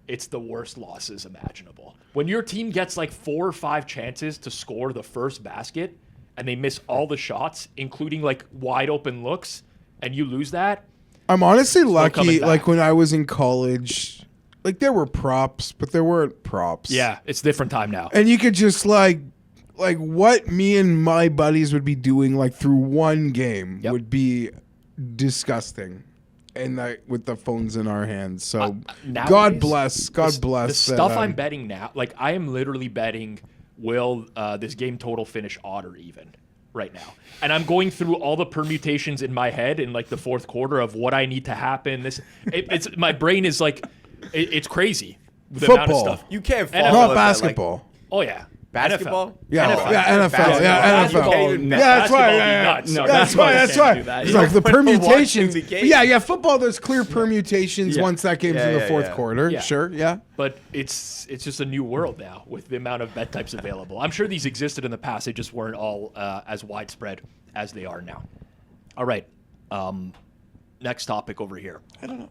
it's the worst losses imaginable. When your team gets like 4 or 5 chances to score the first basket, and they miss all the shots, including like wide open looks, and you lose that. I'm honestly coming lucky. back. Like when I was in college, like there were props, but there weren't props. Yeah, it's a different time now. And you could just like what me and my buddies would be doing like through one game Yep. would be disgusting. And like with the phones in our hands. So nowadays, God bless. God bless. The that, stuff I'm betting now, like I am literally betting, will this game total finish odd or even right now? And I'm going through all the permutations in my head in like the fourth quarter of what I need to happen. It's my brain is like, it's crazy. The amount of Football. stuff. You can't NFL. follow Not it, but, basketball. Oh yeah. Basketball? Yeah, NFL. yeah, NFL. Yeah, Basketball. NFL. Yeah, Yeah, that's Basketball why. would be Yeah, nuts. No, that's why. That's can't why. do that. It's You like the don't put people permutations. watching the game. Yeah, football. There's clear permutations Yeah. once that game's Yeah, in the yeah, fourth yeah. quarter. Yeah. Sure. Yeah. But it's just a new world now with the amount of bet types available. I'm sure these existed in the past. They just weren't all as widespread as they are now. All right. Next topic over here. I don't know.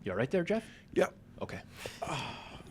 You all right there, Jeff? Yeah. Okay.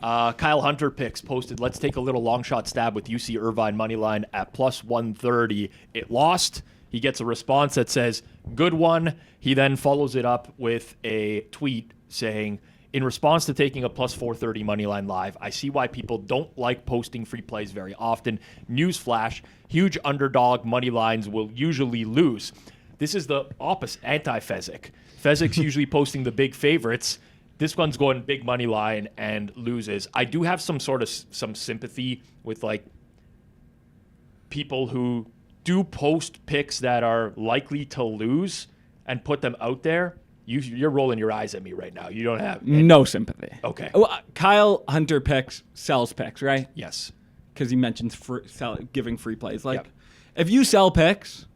Kyle Hunter picks posted, let's take a little long shot stab with UC Irvine money line at plus 130. It lost. He gets a response that says, good one. He then follows it up with a tweet saying, in response to taking a plus 430 money line live, I see why people don't like posting free plays very often. Newsflash, huge underdog money lines will usually lose. This is the opposite, anti-Fezzik. Fezzik's usually posting the big favorites. This one's going big money line and loses. I do have some sympathy with like people who do post picks that are likely to lose and put them out there. You're rolling your eyes at me right now. You don't have No sympathy. Okay. Well, Kyle Hunter sells picks, right? Yes. Because he mentions giving free plays. Like, Yep. if you sell picks,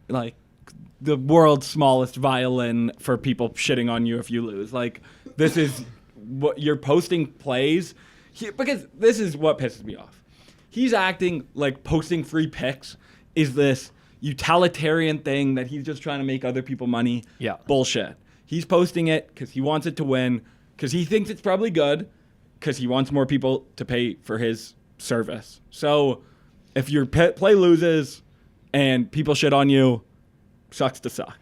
like, the world's smallest violin for people shitting on you if you lose. Like, this is what you're posting plays. Because this is what pisses me off. He's acting like posting free picks is this utilitarian thing that he's just trying to make other people money. Yeah. Bullshit. He's posting it because he wants it to win, because he thinks it's probably good, because he wants more people to pay for his service. So if your play loses and people shit on you, sucks to suck.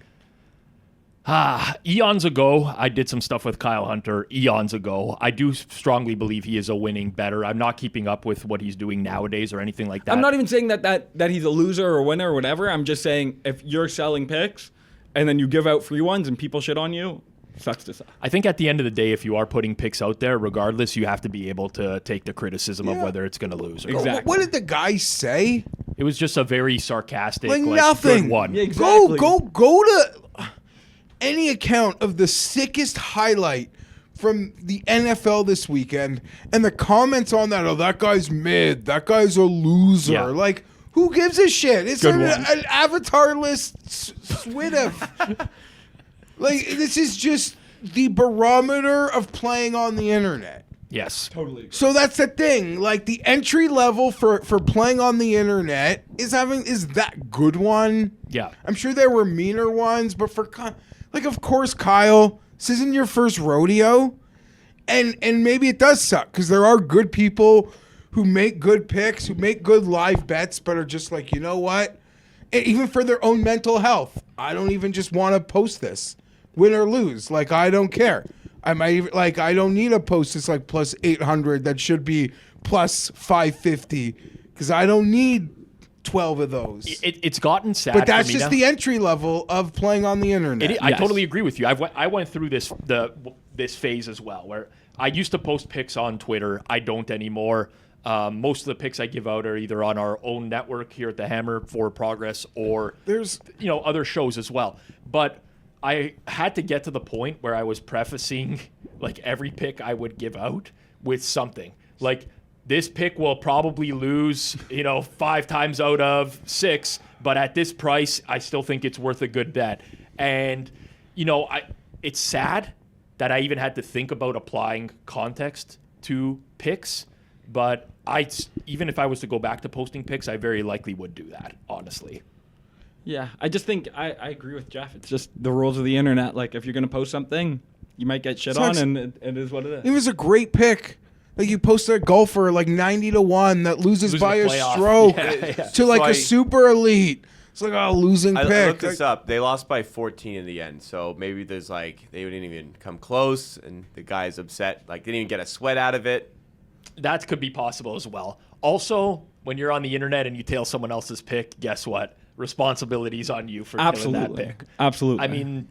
Eons ago, I did some stuff with Kyle Hunter. Eons ago, I do strongly believe he is a winning bettor. I'm not keeping up with what he's doing nowadays or anything like that. I'm not even saying that he's a loser or a winner or whatever. I'm just saying if you're selling picks and then you give out free ones and people shit on you, sucks to suck. I think at the end of the day, if you are putting picks out there, regardless, you have to be able to take the criticism of whether it's going to lose. Exactly. What did the guy say? It was just a very sarcastic, Like nothing. good one. Yeah, exactly. Go to any account of the sickest highlight from the NFL this weekend, and the comments on that, oh, that guy's mid, that guy's a loser. Yeah. Like, who gives a shit? It's Good an one. avatar-less Swift. Like, this is just the barometer of playing on the internet. Yes. Totally. So that's the thing. Like, the entry level for playing on the internet is that good one. Yeah. I'm sure there were meaner ones, but like, of course, Kyle, this isn't your first rodeo, and maybe it does suck because there are good people who make good picks, who make good live bets, but are just like, you know what? Even for their own mental health, I don't even just want to post this, win or lose. Like, I don't care. I might even, like, I don't need to post this like plus 800 that should be plus 550 because I don't need 12 of those. It's gotten sad. But that's for me just now. the entry level of playing on the internet. I Yes. totally agree with you. I went through this phase as well, where I used to post picks on Twitter. I don't anymore. Most of the picks I give out are either on our own network here at the Hammer for Progress, or There's other shows as well. But I had to get to the point where I was prefacing like every pick I would give out with something like, this pick will probably lose, 5 times out of 6, but at this price, I still think it's worth a good bet. And, it's sad that I even had to think about applying context to picks, but even if I was to go back to posting picks, I very likely would do that, honestly. Yeah, I just think I agree with Jeff. It's just the rules of the internet. Like, if you're going to post something, you might get shit So on, it's- and it is what it It is. was a great pick. Like, you posted a golfer like 90-1 that loses Losing by the a playoff. stroke Yeah. to like So a super elite. It's like, oh, losing I pick. looked this up. They lost by 14 in the end. So maybe there's they didn't even come close, and the guy's upset. Like, didn't even get a sweat out of it. That could be possible as well. Also, when you're on the internet and you tail someone else's pick, guess what? Responsibility's on you for killing that Absolutely. pick. Absolutely. I mean,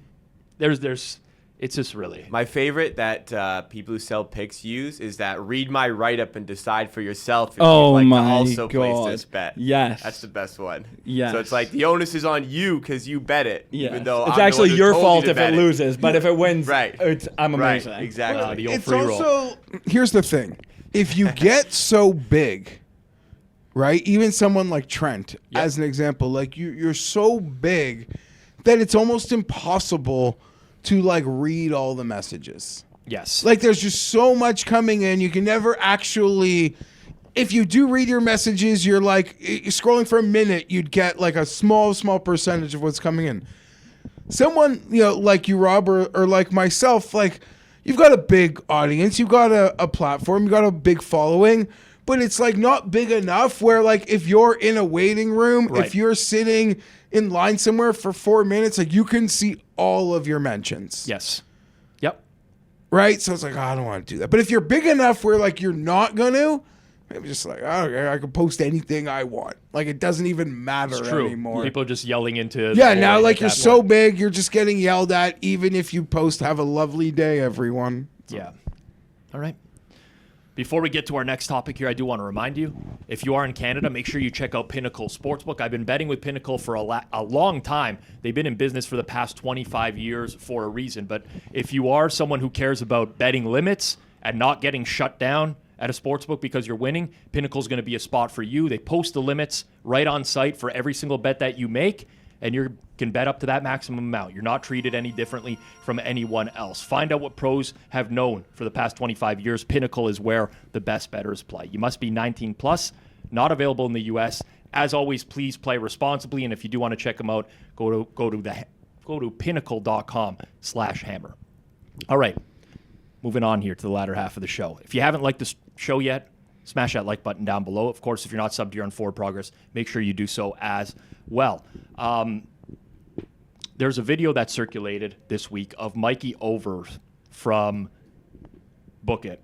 it's just really. My favorite that people who sell picks use is that read my write-up and decide for yourself if Oh you'd like my to also place God. this bet. Yes. That's the best one. Yes. So it's like the onus is on you because you bet it. yes. Even though It's I'm the actually one who your told you fault to if bet it loses, but if it wins, Right. I'm amazing. Right, exactly. The old It's free roll. also, here's the thing. If you get so big, right? Even someone like Trent, as an example, like you're so big that it's almost impossible to like read all the messages. Yes. Like, there's just so much coming in. You can never actually, if you do read your messages, you're like, you're scrolling for a minute, you'd get like a small percentage of what's coming in. Someone, like you, Rob, or like myself, like, you've got a big audience, you've got a platform, you've got a big following, but it's like not big enough where, like, if you're in a waiting room, Right. if you're sitting in line somewhere for 4 minutes, like, you can see all of your mentions. Yes. Yep. Right? So it's like, oh, I don't want to do that. But if you're big enough where, like, you're not going to, maybe just like, oh, I can post anything I want. Like, it doesn't even matter It's true. anymore. People are just yelling into. Yeah, the now, void like, at you're that so point. big, you're just getting yelled at, even if you post, have a lovely day, everyone. Yeah. All right. Before we get to our next topic here, I do want to remind you, if you are in Canada, make sure you check out Pinnacle Sportsbook. I've been betting with Pinnacle for a long time. They've been in business for the past 25 years for a reason. But if you are someone who cares about betting limits and not getting shut down at a sportsbook because you're winning, Pinnacle's going to be a spot for you. They post the limits right on site for every single bet that you make. and you can bet up to that maximum amount. You're not treated any differently from anyone else. Find out what pros have known for the past 25 years. Pinnacle is where the best bettors play. You must be 19 plus, not available in the U.S. As always, please play responsibly, and if you do want to check them out, go to pinnacle.com/hammer. All right, moving on here to the latter half of the show. If you haven't liked the show yet, smash that like button down below. Of course, if you're not subbed here on Forward Progress, make sure you do so as well. There's a video that circulated this week of Mikey Over from Book It.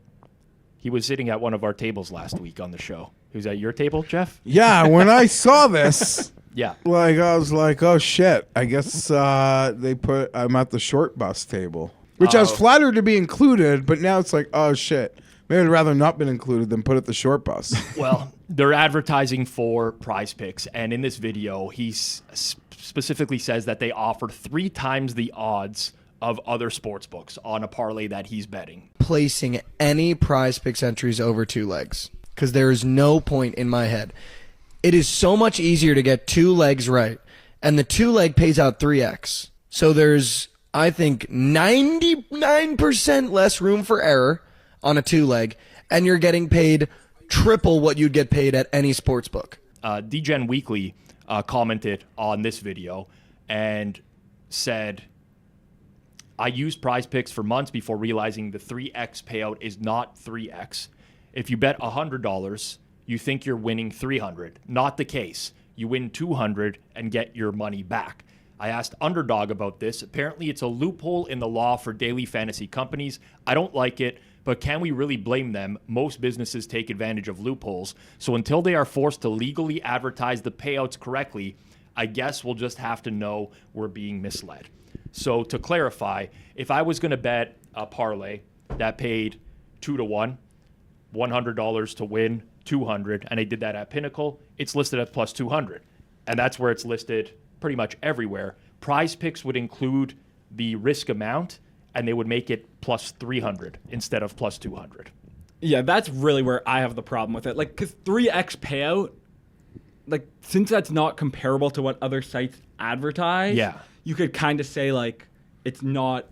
He was sitting at one of our tables last week on the show. He was at your table, Jeff? Yeah, when I saw this, Yeah. I was like, oh shit. I guess I'm at the short bus table, which I was flattered to be included, but now it's like, oh shit. Maybe I'd rather not been included than put at the short bus. Well, they're advertising for Prize Picks, and in this video, he specifically says that they offer 3 times the odds of other sports books on a parlay that he's betting. Placing any Prize Picks entries over 2 legs, because there is no point in my head. It is so much easier to get 2 legs right, and the 2 leg pays out 3x. So there's, I think, 99% less room for error on a 2 leg, and you're getting paid triple what you'd get paid at any sports book. DGen Weekly commented on this video and said, I used Prize Picks for months before realizing the 3x payout is not 3x. If you bet $100, you think you're winning $300. Not the case. You win $200 and get your money back. I asked Underdog about this. Apparently, it's a loophole in the law for daily fantasy companies. I don't like it, but can we really blame them? Most businesses take advantage of loopholes. So until they are forced to legally advertise the payouts correctly, I guess we'll just have to know we're being misled. So to clarify, if I was going to bet a parlay that paid 2-1, $100 to win $200, and I did that at Pinnacle, it's listed at plus 200. And that's where it's listed pretty much everywhere. Prize Picks would include the risk amount, and they would make it plus 300 instead of plus 200. Yeah, that's really where I have the problem with it. Like, because 3x payout, like, since that's not comparable to what other sites advertise, Yeah. you could kind of say, like, it's not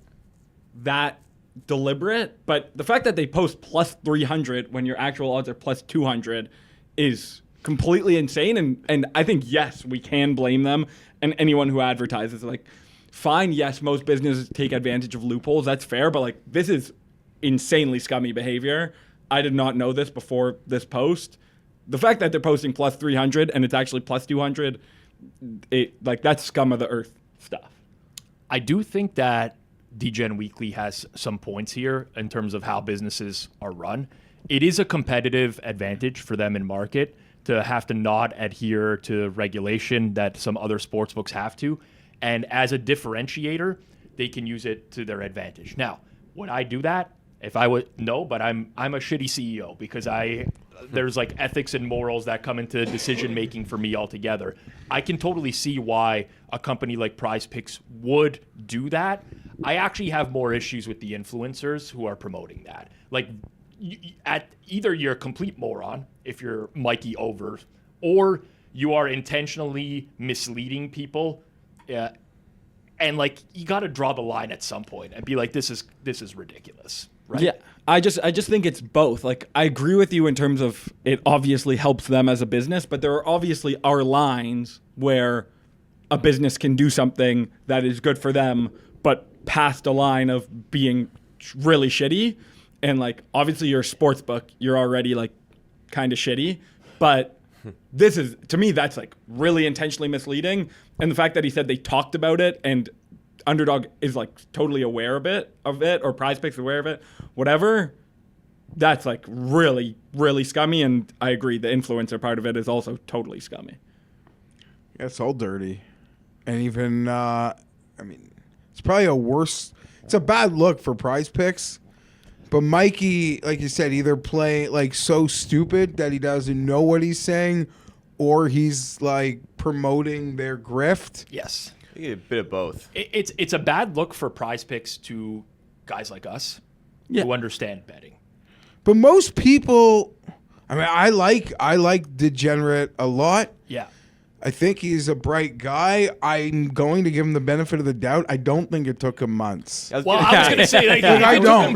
that deliberate. But the fact that they post plus 300 when your actual odds are plus 200 is completely insane. And I think, yes, we can blame them. And anyone who advertises, like, fine, yes, most businesses take advantage of loopholes. That's fair. But, like, this is insanely scummy behavior. I did not know this before this post. The fact that they're posting plus 300 and it's actually plus 200, that's scum of the earth stuff. I do think that DGen Weekly has some points here in terms of how businesses are run. It is a competitive advantage for them in market to have to not adhere to regulation that some other sportsbooks have to. And as a differentiator, they can use it to their advantage. Now, would I do that? If I would, no, but I'm a shitty CEO because there's like ethics and morals that come into decision making for me altogether. I can totally see why a company like Prize Picks would do that. I actually have more issues with the influencers who are promoting that. Like, either you're a complete moron if you're Mikey Over, or you are intentionally misleading people. And like, you got to draw the line at some point and be like, this is ridiculous. Right? Yeah, I just think it's both. Like, I agree with you in terms of it obviously helps them as a business, but there are obviously our lines where a business can do something that is good for them, but past a line of being really shitty. And like, obviously you're a sports book, you're already like kind of shitty, but this is, to me, that's like really intentionally misleading. And the fact that he said they talked about it and Underdog is like totally aware of it, or Prize Picks aware of it, whatever, that's like really, really scummy. And I agree, the influencer part of it is also totally scummy. Yeah, it's all dirty. And even, it's probably it's a bad look for Prize Picks. But Mikey, like you said, either play like so stupid that he doesn't know what he's saying, or he's like promoting their grift. Yes. I think a bit of both. It's a bad look for Prize Picks to guys like us who understand betting. But most people, I like Degenerate a lot. Yeah. I think he's a bright guy. I'm going to give him the benefit of the doubt. I don't think it took him months. Well, I was going to say, like, I don't.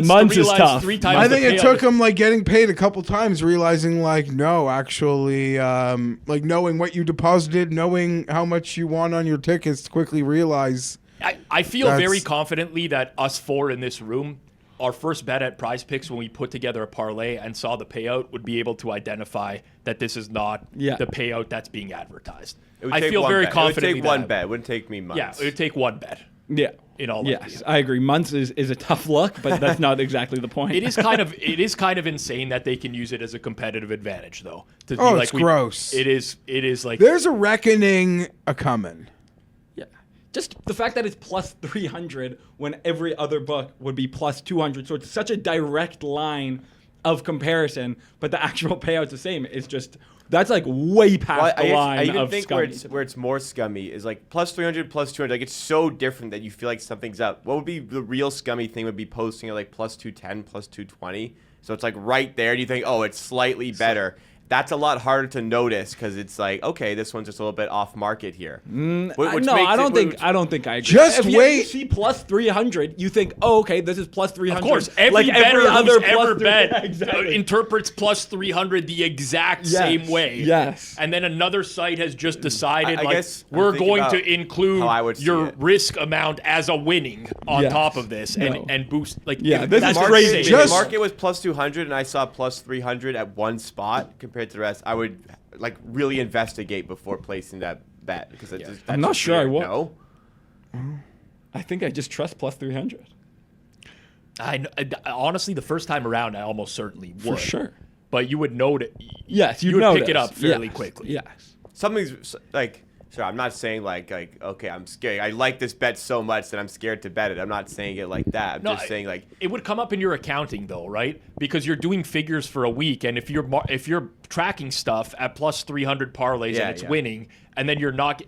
Months is to realize tough. 3 times I think the it payout. took him like getting paid a couple times, realizing like, no, actually, like knowing what you deposited, knowing how much you won on your tickets, to quickly realize. I feel That's- very confidently that us 4 in this room, our first bet at Prize Picks when we put together a parlay and saw the payout would be able to identify that this is not the payout that's being advertised. I feel very confident. It would take one bet. It wouldn't take me months. Yeah, it would take one bet. Yeah. In all yes, I agree. Months is a tough look, but that's not exactly the point. It is kind of insane that they can use it as a competitive advantage, though. To be It's gross. It is like There's a reckoning a-coming. Yeah. Just the fact that it's plus 300 when every other book would be plus 200. So it's such a direct line of comparison, but the actual payout's the same. It's just, that's like way past the line I even of think scummy. where it's more scummy is like plus 300, plus 200. Like it's so different that you feel like something's up. What would be the real scummy thing would be posting at like plus 210, plus 220. So it's like right there. And you think, oh, it's slightly better. That's a lot harder to notice because it's like, okay, this one's just a little bit off market here. I don't think I agree. Just if wait. You see plus 300, you think, oh, okay, this is plus 300. Of course, every bettor who's ever bet exactly. interprets plus 300 the exact same way. Yes. And then another site has just decided, I like, guess I'm we're thinking going about to include how I would see your it. risk amount as a winning on Yes. top of this No. and boost. Like, Yeah, this that's is Market- crazy. If Just- the market was plus 200 and I saw plus 300 at one spot compared to the rest, I would like really investigate before placing that bet because I'm not sure I would. No. I think I just trust plus 300. honestly, the first time around, I almost certainly would. For sure. But you would note it. Yes, you you'd would notice. pick it up fairly Yes. quickly. Yes. Something's like. Sure, I'm not saying like okay, I'm scared. I like this bet so much that I'm scared to bet it. I'm not saying it like that. I'm just saying like it would come up in your accounting though, right? Because you're doing figures for a week, and if you're tracking stuff at plus 300 parlays and it's winning, and then you're not,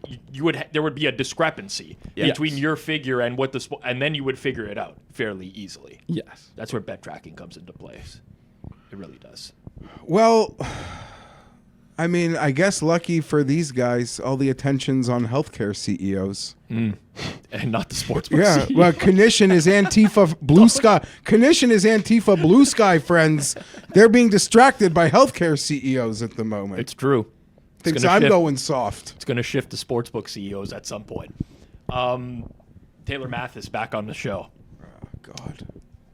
there would be a discrepancy between your figure and what and then you would figure it out fairly easily. Yes. That's where bet tracking comes into place. It really does. Well, I mean, I guess lucky for these guys, all the attention's on healthcare CEOs. And not the sportsbook. Yeah, CEO. well, Knishin is Antifa Blue Sky. Knishin is Antifa Blue Sky, friends. They're being distracted by healthcare CEOs at the moment. It's true. Thinks I'm going soft. It's going to shift to sportsbook CEOs at some point. Taylor Mathis back on the show. God.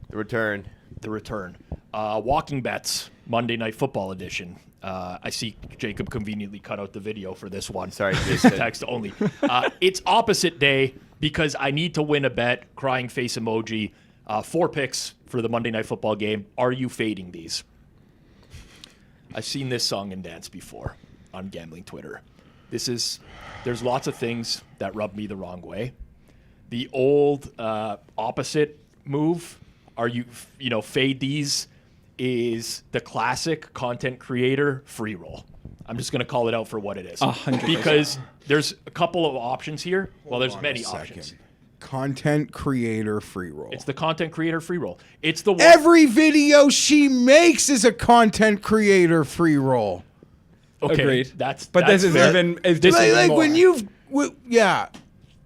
the return. The return. Walking Bets, Monday Night Football edition. I see Jacob conveniently cut out the video for this one. Sorry, This Jason. text only. It's opposite day because I need to win a bet. Crying face emoji. 4 picks for the Monday Night Football game. Are you fading these? I've seen this song and dance before on gambling Twitter. There's lots of things that rub me the wrong way. The old opposite move, fade these, is the classic content creator free roll. I'm just going to call it out for what it is. 100%. Because there's a couple of options here. Well, there's many options. Content creator free roll. It's the content creator free roll. It's the one. Every video she makes is a content creator free roll. Okay, Agreed. That's this is fair. even This different is Like more. when you've, yeah.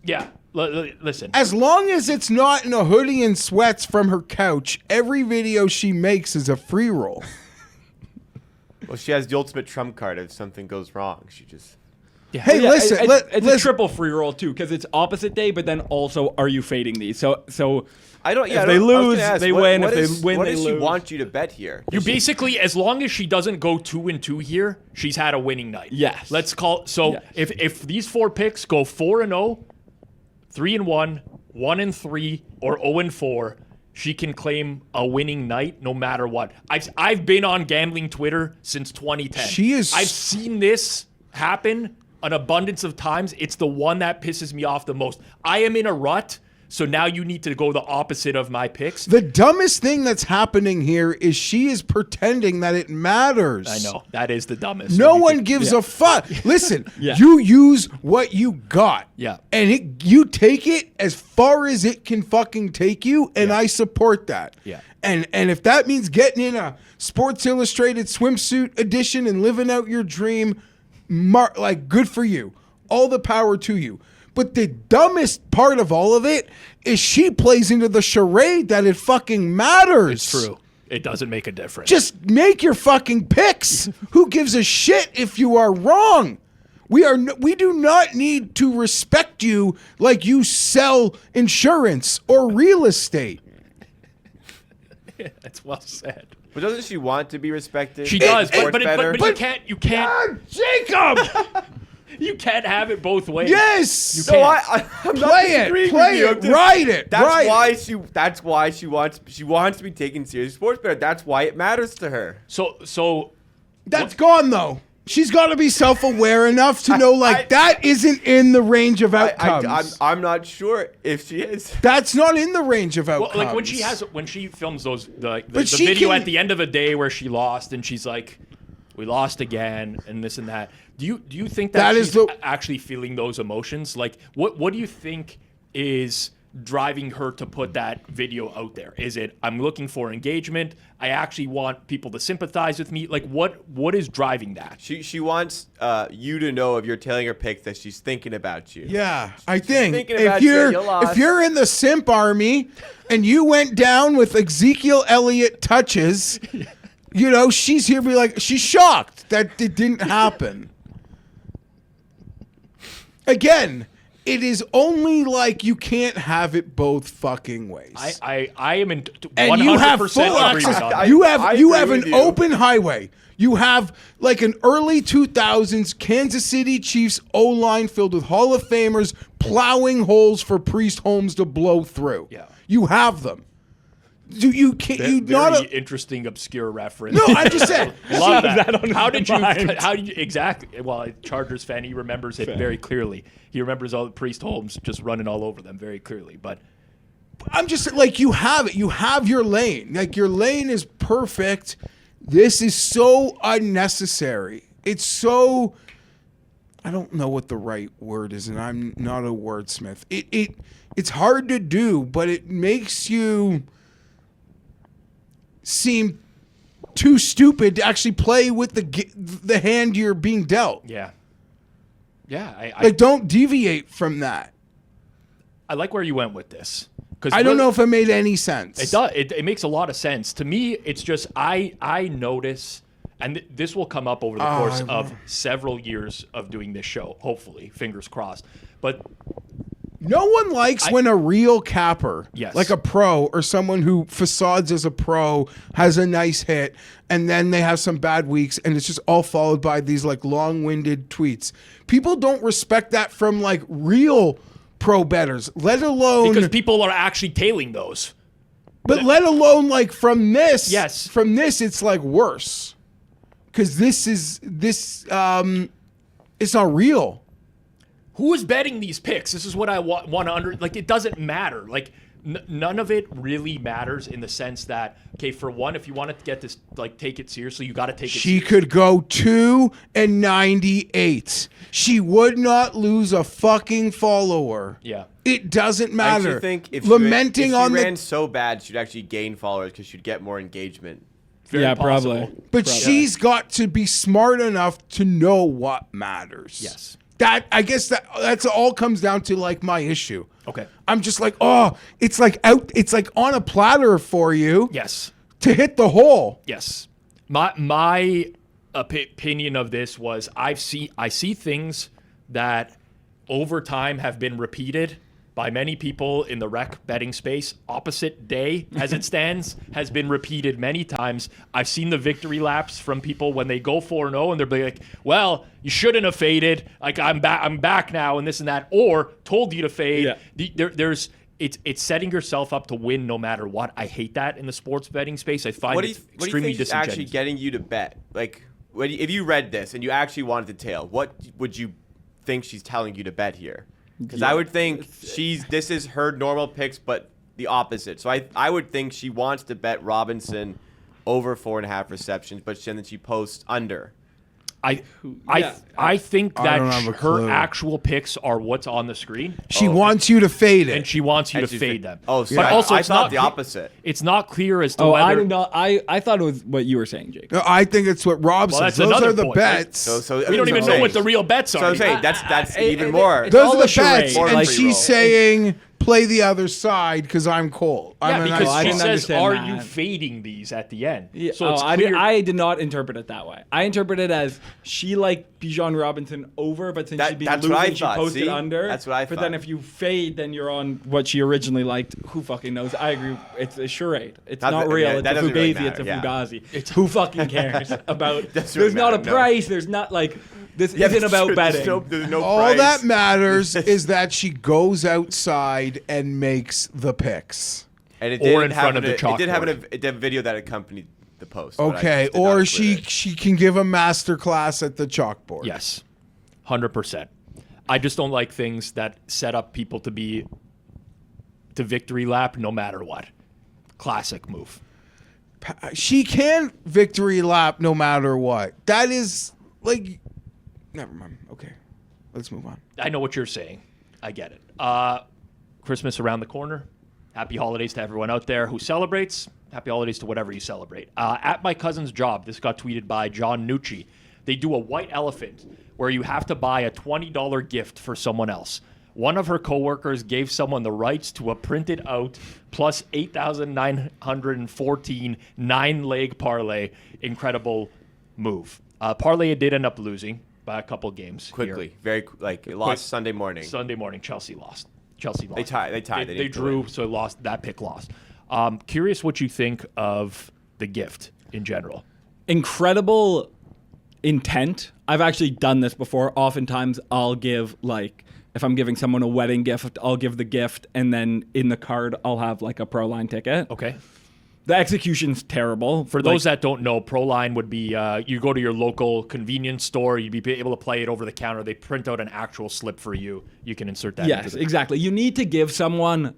Yeah. Listen. As long as it's not in a hoodie and sweats from her couch, every video she makes is a free roll. Well, she has the ultimate trump card. If something goes wrong, she just. Hey, Yeah, listen. it's a listen. triple free roll too because it's opposite day, but then also are you fading these? So I don't. Yeah, if I they don't- I was lose, gonna ask, they what- win. what If is- they win, what they does she lose. want you to bet here? You basically, as long as she doesn't go 2-2 here, she's had a winning night. Yes. Let's call. So Yes. if these 4 picks go 4-0, 3-1, 1-3, or 0-4, she can claim a winning night no matter what. I've been on gambling Twitter since 2010. She is- I've seen this happen an abundance of times. It's the one that pisses me off the most. I am in a rut. So now you need to go the opposite of my picks. The dumbest thing that's happening here is she is pretending that it matters. I know. That is the dumbest. No When you one think- gives a fuck. Listen, Yeah. you use what you got. Yeah. And you take it as far as it can fucking take you, and I support that. Yeah. And if that means getting in a Sports Illustrated swimsuit edition and living out your dream, like, good for you. All the power to you. But the dumbest part of all of it is she plays into the charade that it fucking matters. It's true. It doesn't make a difference. Just make your fucking picks. Who gives a shit if you are wrong? We do not need to respect you like you sell insurance or real estate. That's well said. But doesn't she want to be respected? She does, but you can't. God, Jacob! You can't have it both ways. Yes. You can't. I'm not Play disagreeing it. Play with you. it. Write it. That's write why it. That's why she wants to be taken seriously. Sports better. That's why it matters to her. So That's gone though. She's got to be self-aware enough to know, like, that isn't in the range of outcomes. I'm not sure if she is. That's not in the range of outcomes. well, like when she films those the she video can- at the end of a day where she lost and she's like, we lost again and this and that. Do you think that That is she's the- actually feeling those emotions? Like what do you think is driving her to put that video out there? Is it I'm looking for engagement? I actually want people to sympathize with me. Like what is driving that? She wants you to know if you're telling her picks that she's thinking about you. Yeah, I think thinking about you lost. if you're in the simp army and you went down with Ezekiel Elliott touches, you know, she's here to be like, she's shocked that it didn't happen. Again, it is only like you can't have it both fucking ways. I am in 100% And you have full agreement access. on that. You I have you agree have with an you. open highway. You have like an early 2000s Kansas City Chiefs O-line filled with Hall of Famers plowing holes for Priest Holmes to blow through. Yeah. You have them. You can't. You Very not. interesting, obscure reference. No, I just said. Love She has that. that on How his did you? mind. How did you exactly? Well, a Chargers fan, he remembers it very clearly. He remembers all the Priest Holmes just running all over them very clearly. But I'm just like, you have it. You have your lane. Like, your lane is perfect. This is so unnecessary. It's so. I don't know what the right word is, and I'm not a wordsmith. It's hard to do, but it makes you seem too stupid to actually play with the hand you're being dealt. yeah, I Like, don't deviate from that. I like where you went with this because I don't know if it made any sense. It does. It makes a lot of sense to me. It's just I notice, and this will come up over the course of several years of doing this show. Hopefully, fingers crossed. But No one likes when a real capper, Yes. like a pro or someone who facades as a pro, has a nice hit, and then they have some bad weeks, and it's just all followed by these like long-winded tweets. People don't respect that from like real pro bettors, let alone because people are actually tailing those. but let alone like from this. Yes. From this, it's like worse because this it's not real. Who is betting these picks? This is what I want to like. It doesn't matter. Like none of it really matters in the sense that, okay, for one, if you want to get this, like, take it seriously, you got to take it. She could go 2-98. She would not lose a fucking follower. Yeah. It doesn't I matter. actually think if lamenting she on ran the so bad, she'd actually gain followers because she'd get more engagement. Very Yeah, possible. probably. but she's got to be smart enough to know what matters. Yes. That I guess that's all comes down to like my issue. Okay. I'm just like, oh, it's like on a platter for you Yes. to hit the hole. Yes. My opinion of this was I see things that over time have been repeated by many people in the rec betting space. Opposite day, as it stands, has been repeated many times. I've seen the victory laps from people when they go 4-0 and they're like, well, you shouldn't have faded. Like, I'm back now and this and that. Or told you to fade. Yeah. It's setting yourself up to win no matter what. I hate that in the sports betting space. I find What do you extremely think she's actually disingenuous. getting you to bet? Like, if you read this and you actually wanted to tail, what would you think she's telling you to bet here? Because I would think this is her normal picks, but the opposite. So I would think she wants to bet Robinson over 4.5 receptions, but then she posts under. I think I that don't have a clue. her actual picks are what's on the screen, She wants you to fade it. and she wants you to fade them. Oh, so but also I it's thought not the opposite. It's not clear as to Oh, whether. I did not. I thought it was what you were saying, Jake. No, I think it's what Rob Well, says. that's Those another are the point, right? bets. So we don't even know what the real bets are. So I'm yet. saying that's even more. it's Those all are the a charade. bets, More and free she's roll. saying play the other side because I'm cold. Yeah, I'm because I she didn't says, understand "Are that. you fading these at the end?" Yeah, So it's I clear. did not interpret it that way. I interpret it as she liked Bijan Robinson over, but since she'd be That's what I losing, she thought. posted See? under. That's what I But thought. then if you fade, then you're on what she originally liked. Who fucking knows? I agree. It's a charade. It's That- not real. yeah, it's that a doesn't really fugazi. It's a matter, yeah. fugazi. Who fucking cares about? Doesn't There's really not a matter, no. price. There's not like this Yeah, isn't that's about true. betting. There's no All price. that matters is that she goes outside and makes the picks. And it Or did in front of the it did have chalkboard. it did have a video that accompanied the post. but I Okay, just did not or include it. she can give a master class at the chalkboard. Yes, 100%. I just don't like things that set up people to be to victory lap no matter what. Classic move. She can victory lap no matter what. That is like, never mind. Okay, let's move on. I know what you're saying. I get it. Christmas around the corner. Happy holidays to everyone out there who celebrates. Happy holidays to whatever you celebrate. At my cousin's job, this got tweeted by John Nucci. They do a white elephant where you have to buy a $20 gift for someone else. One of her coworkers gave someone the rights to a printed out plus 8,914 9-leg parlay. Incredible move. Parlay did end up losing by a couple games quickly, here. it lost Sunday morning. Sunday morning, Chelsea lost. They tied. They They didn't drew, win. so it lost. That pick lost. Curious what you think of the gift in general. Incredible intent. I've actually done this before. Oftentimes I'll give like if I'm giving someone a wedding gift, I'll give the gift and then in the card I'll have like a Pro Line ticket. Okay. The execution's terrible. For those that don't know, ProLine would be you go to your local convenience store, you'd be able to play it over the counter. They print out an actual slip for you. You can insert that into Yes, the exactly. You need to give someone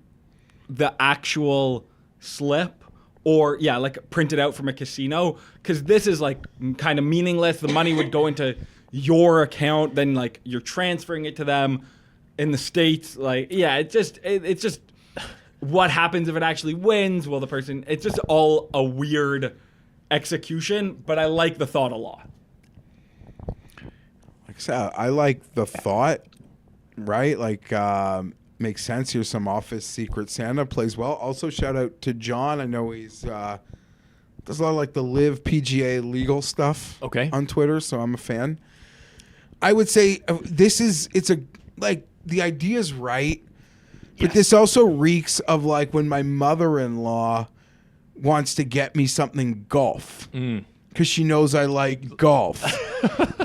the actual slip or like print it out from a casino because this is like kind of meaningless. The money would go into your account, then like you're transferring it to them in the States. Like, it's just what happens if it actually wins? Will the person? It's just all a weird execution, but I like the thought a lot. Like I said, I like the thought, right? Like, makes sense. Here's some Office Secret Santa, plays well. Also, shout out to John. I know he's does a lot of like the Live PGA legal stuff on Twitter, so I'm a fan. I would say the idea is right, but this also reeks of like when my mother-in-law wants to get me something golf because she knows I like golf.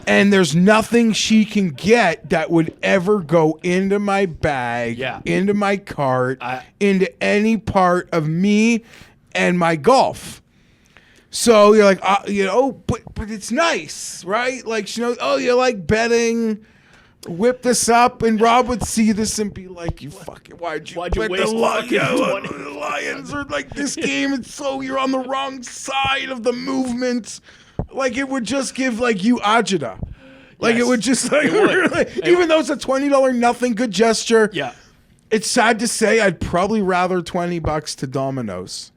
And there's nothing she can get that would ever go into my bag, into my cart, into any part of me and my golf. So you're like, but it's nice, right? Like, she knows, you like betting. Whip this up, and Rob would see this and be like, "You fucking, why'd you waste the fucking Lions or like this game? It's so you're on the wrong side of the movement." Like it would just give like you agita. Like it would just like really, even though it's a $20 nothing good gesture. Yeah, it's sad to say I'd probably rather $20 to Domino's.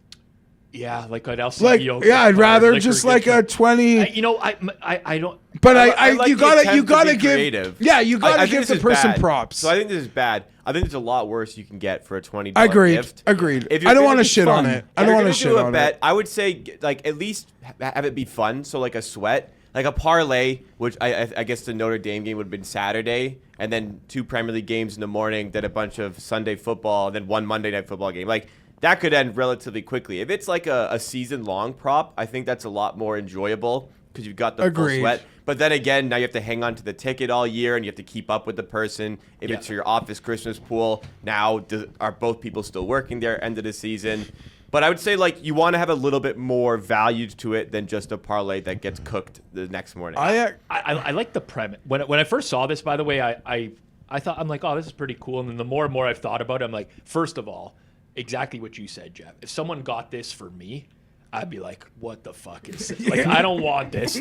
Yeah, like an LCBO. Like I'd rather just like a 20. I don't. But like you the gotta attempt to be give creative. Yeah, you gotta give this the is person bad. props. So I think this is bad. I think there's a lot worse you can get for a $20 gift. Agreed. If you're I don't gonna want to be shit fun, on it. if you're gonna do a bet, it. I would say like at least have it be fun. So like a sweat, like a parlay, which I guess the Notre Dame game would have been Saturday, and then 2 Premier League games in the morning, then a bunch of Sunday football, and then 1 Monday night football game. Like that could end relatively quickly. If it's like a season-long prop, I think that's a lot more enjoyable because you've got the full sweat. But then again, now you have to hang on to the ticket all year, and you have to keep up with the person. If it's your office Christmas pool, now are both people still working there end of the season? But I would say like you want to have a little bit more value to it than just a parlay that gets cooked the next morning. I like the premise. When I first saw this, by the way, I thought, I'm like, oh, this is pretty cool. And then the more and more I've thought about it, I'm like, first of all, exactly what you said, Jeff. If someone got this for me, I'd be like, what the fuck is this? Like, I don't want this.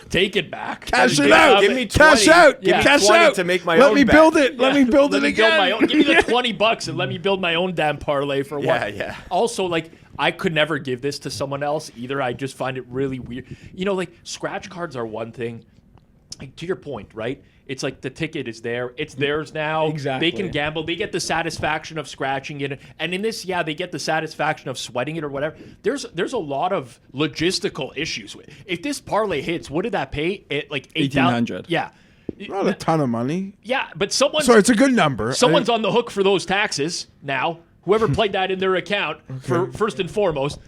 Take it back. Cash it Get out. Give me 20. Cash out. Give me Cash 20 out to make my Let own me bet. build it. Let me build it Let me build my again. own. Give me the $20 and let me build my own damn parlay for what? Yeah. Also, like, I could never give this to someone else either. I just find it really weird. You know, like, scratch cards are one thing. Like, to your point, right? It's like the ticket is there. It's theirs now. Exactly. They can gamble. They get the satisfaction of scratching it. And in this, they get the satisfaction of sweating it or whatever. There's a lot of logistical issues with it. If this parlay hits, what did that pay? Like 1,800. Yeah. Not a ton of money. Yeah, but someone's It's a good number. Someone's on the hook for those taxes now. Whoever played that in their account, for first and foremost,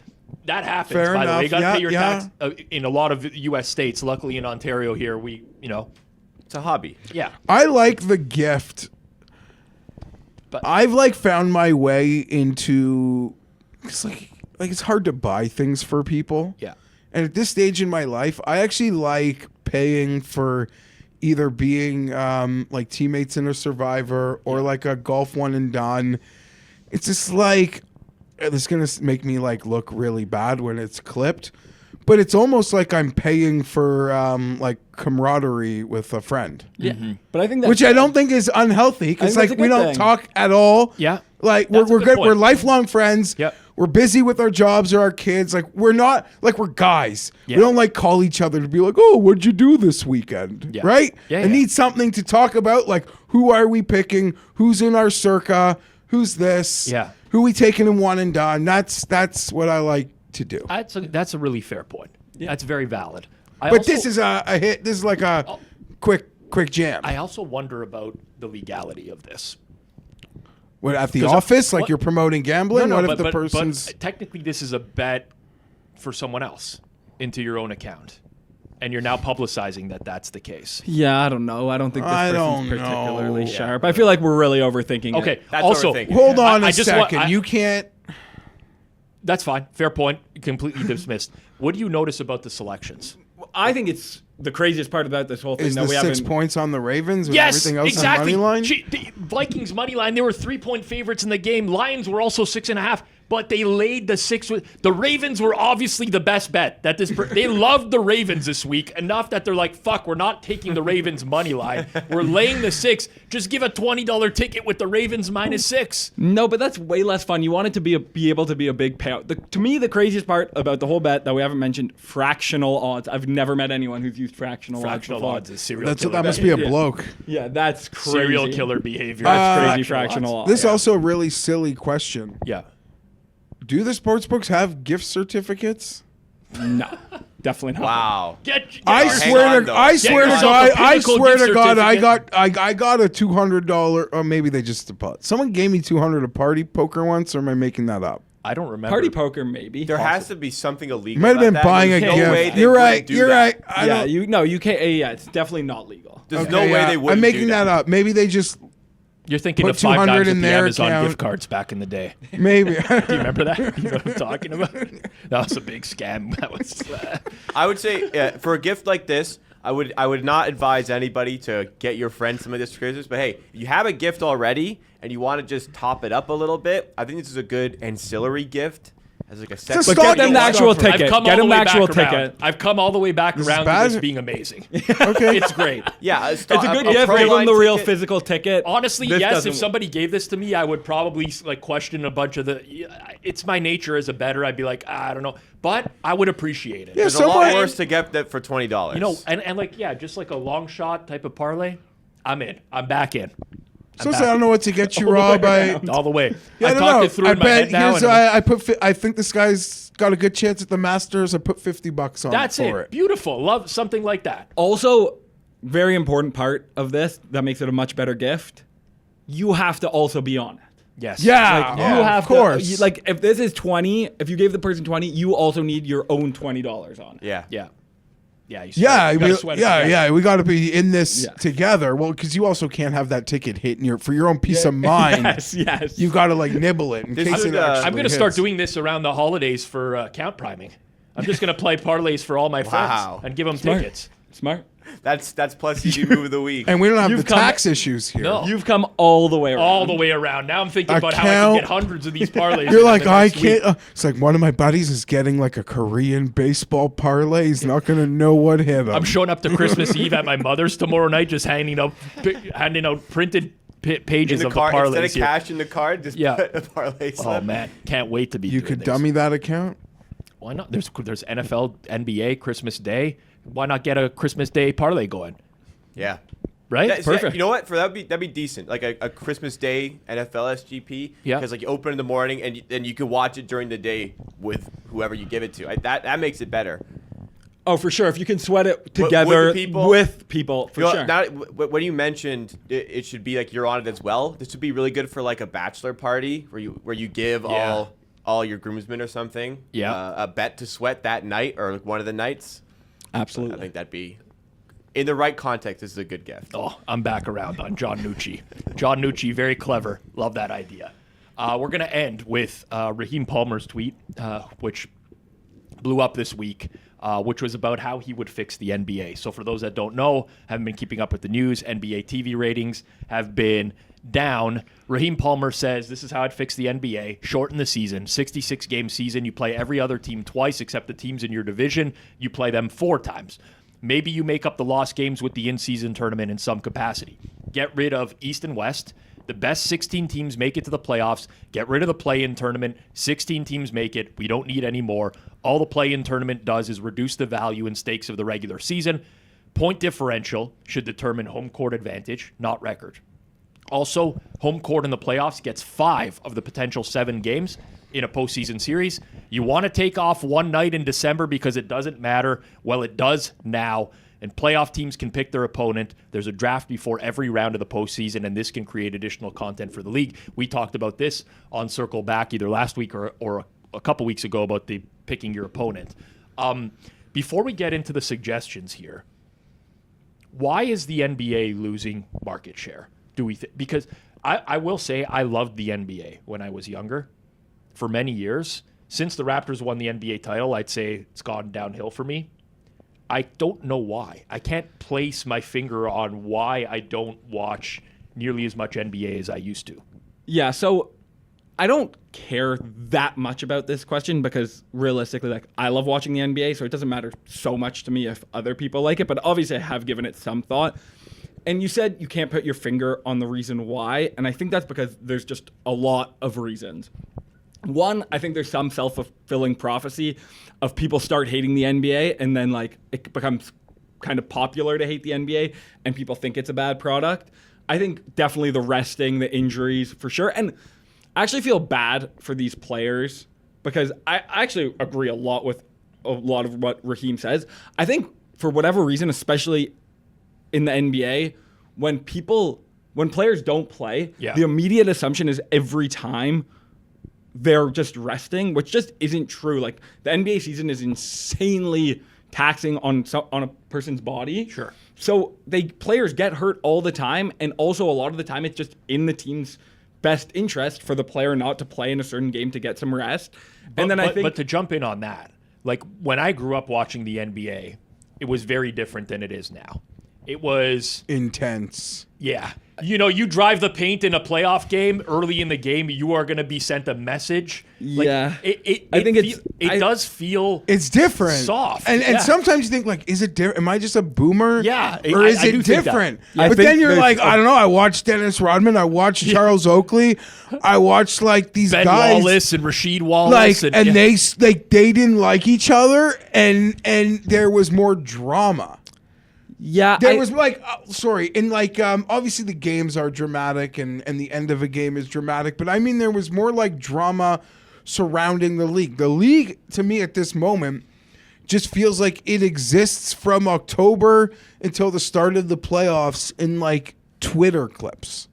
that happens. Fair by the way, you enough. got to Yeah, pay your yeah. tax in a lot of U.S. states. Luckily, in Ontario, here It's a hobby. yeah. I like the gift. But- I've found my way into it's like it's hard to buy things for people. Yeah. And at this stage in my life, I actually like paying for either being like teammates in a Survivor or like a golf one and done. It's just like it's gonna make me look really bad when it's clipped, but it's almost like I'm paying for like camaraderie with a friend, Yeah. But I think that's which I don't think is unhealthy because I think that's a we good don't thing. talk at all. Yeah. Like That's a we're good good. point. We're lifelong friends. Yep. We're busy with our jobs or our kids. Like we're not we're guys. Yeah. We don't call each other to be like, oh, what'd you do this weekend? Yeah. Right? Yeah, I yeah. need something to talk about. Like who are we picking? Who's in our circa? Who's this? Yeah. Who we taking in one and done? That's what I like to do. That's a really fair point. That's very valid. But this is a hit. This is like a quick jam. I also wonder about the legality of this. What, at the 'Cause office? Like what- you're promoting gambling? No, what but, if the but person's... technically this is a bet for someone else into your own account, and you're now publicizing that that's the case. Yeah, I don't know. I don't think this I person's don't particularly know. sharp. I feel like we're really overthinking Okay. it. That's also, overthinking. Hold on I a just want- second. You can't... that's fine. Fair point. Completely dismissed. What do you notice about the selections? I think it's the craziest part about this whole thing Is that the we 6 haven't... points on the Ravens and Yes, everything else exactly. on money line? The Vikings money line. They were 3-point favorites in the game. Lions were also 6.5, but they laid the 6. The Ravens were obviously the best bet. They loved the Ravens this week enough that they're like, "Fuck, we're not taking the Ravens money line. We're laying the 6. Just give a $20 ticket with the Ravens -6." No, but that's way less fun. You want it to be able to be a big payout. To me, the craziest part about the whole bet that we haven't mentioned, fractional odds. I've never met anyone who's used fractional Fractional odds odds is serial That killer. must be a Yeah. bloke. Yeah, that's crazy. serial killer behavior. That's crazy. Fractional Fractional odds. odds. This also a really silly question. Yeah. Do the sports books have gift certificates? No, definitely not. Wow. I hang swear on, to though. I Get swear to yourself God, a I Pinnacle swear gift to God, I certificate. got a $200 or maybe they just deposit. Someone gave me $200 at party poker once, or am I making that up? I don't remember. Party poker, maybe. There has to be something illegal. Might have about been that. buying a There's no way gift. they You're wouldn't right. do You're that. right. I Yeah, don't- you can't. Yeah, it's definitely not legal. There's Okay, no way yeah, they would. I'm making that up. Maybe they just You're thinking Put of 5 $200 times in at the their Amazon account. gift cards back in the day. maybe. Do you remember that? You know what I'm talking about? That was a big scam. That was. I would say for a gift like this, I would not advise anybody to get your friend some of this Christmas. But hey, if you have a gift already and you want to just top it up a little bit, I think this is a good ancillary gift. As like a second. But But get them Stocking the actual stuffer. ticket. come Get all them the the way actual back around. ticket. I've come all the way back is around bad? to this being amazing. Okay. It's great. Yeah, It's a good gift. pro Give them line the real ticket. physical ticket. Honestly, This yes. doesn't If somebody gave this to me, I would probably question a bunch of the. It's my nature as a bettor. I'd be like, I don't know, but I would appreciate it. Yeah, It's a someone- lot worse to get that for $20. You know, and like just like a long shot type of parlay. I'm in. I'm back in. So I don't know what to get you, Rob. All the way. Yeah, I don't talked know. it through I in my bet head now. here's and I'm- I think this guy's got a good chance at the Masters. I put $50 on that's for it. Beautiful. Love something like that. Also, very important part of this that makes it a much better gift. You have to also be on it. Yes. Yeah, Like, you have of course. to. Like, if this is 20, if you gave the person 20, you also need your own $20 on it. Yeah. Yeah. Yeah. You Yeah, you gotta sweat it together. yeah. We got to be in this Yeah. together. Well, because you also can't have that ticket hit for your own peace of mind. Yes. You got to nibble it in This case would, it actually I'm going to start hits. doing this around the holidays for count priming. I'm just going to play parlays for all my friends Wow. and give them tickets. Smart. That's plus CG move of the week. And we don't have You've the come- tax issues here. No. You've come all the way around. All the way around. Now I'm thinking about how I Account- can get hundreds of these parlays. You're in like, the I next week. can't. It's like one of my buddies is getting like a Korean baseball parlay. He's not going to know what hit him. I'm showing up to Christmas Eve at my mother's tomorrow night, just handing out printed pages in the of card, the parlays. instead of here. cash in the card, just Yeah. put a parlay Oh slip. man, can't wait to be. You doing could this. dummy that account. Why not? There's NFL, NBA, Christmas Day. Why not get a Christmas Day parlay going? Yeah. Right? Yeah, Perfect. you know what? That'd be decent. Like a Christmas Day NFL SGP. Yeah. Because like you open in the morning and you can watch it during the day with whoever you give it to. That makes it better. Oh, for sure. If you can sweat it With together the people? with people, for You know, sure. now, when you mentioned it should be like you're on it as well. This would be really good for like a bachelor party where you give Yeah. all your groomsmen or something. Yeah. A bet to sweat that night or like one of the nights. Absolutely. I think that'd be, in the right context, this is a good gift. Oh, I'm back around on John Nucci. John Nucci, very clever. Love that idea. We're going to end with Raheem Palmer's tweet, which blew up this week, which was about how he would fix the NBA. So for those that don't know, haven't been keeping up with the news, NBA TV ratings have been down. Raheem Palmer says this is how I'd fix the NBA. Shorten the season, 66-game season. You play every other team twice except the teams in your division. You play them 4 times. Maybe you make up the lost games with the in-season tournament in some capacity. Get rid of East and West. The best 16 teams make it to the playoffs. Get rid of the play-in tournament. 16 teams make it. We don't need any more. All the play-in tournament does is reduce the value and stakes of the regular season. Point differential should determine home court advantage, not record. Also, home court in the playoffs gets 5 of the potential 7 games in a postseason series. You want to take off one night in December because it doesn't matter. Well, it does now. And playoff teams can pick their opponent. There's a draft before every round of the postseason, and this can create additional content for the league. We talked about this on Circle Back either last week or a couple weeks ago about the picking your opponent. Before we get into the suggestions here, why is the NBA losing market share? Do we because I will say I loved the NBA when I was younger for many years. Since the Raptors won the NBA title, I'd say it's gone downhill for me. I don't know why. I can't place my finger on why I don't watch nearly as much NBA as I used to. Yeah, so I don't care that much about this question because realistically, like, I love watching the NBA, so it doesn't matter so much to me if other people like it, but obviously I have given it some thought. And you said you can't put your finger on the reason why, and I think that's because there's just a lot of reasons. One, I think there's some self-fulfilling prophecy of people start hating the NBA and then like it becomes kind of popular to hate the NBA and people think it's a bad product. I think definitely the resting, the injuries for sure. And I actually feel bad for these players because I actually agree a lot with a lot of what Raheem says. I think for whatever reason, especially in the NBA, when players don't play, the immediate assumption is every time they're just resting, which just isn't true. Like the NBA season is insanely taxing on a person's body. Sure. So players get hurt all the time, and also a lot of the time it's just in the team's best interest for the player not to play in a certain game to get some rest. But to jump in on that, like when I grew up watching the NBA, it was very different than it is now. It was intense. Yeah. You know, you drive the paint in a playoff game early in the game, you are going to be sent a message. Like, yeah. It does feel it's different. Soft. And sometimes you think like, is it different? Am I just a boomer? Yeah. Or is I do it think different? Yeah, but then you're like, I don't know. I watched Dennis Rodman. I watched Charles Oakley. I watched like these Ben guys. Wallace and Rasheed Wallace. They didn't like each other and there was more drama. Yeah, there was obviously the games are dramatic and the end of a game is dramatic, but I mean there was more like drama surrounding the league. The league, to me at this moment, just feels like it exists from October until the start of the playoffs in like Twitter clips.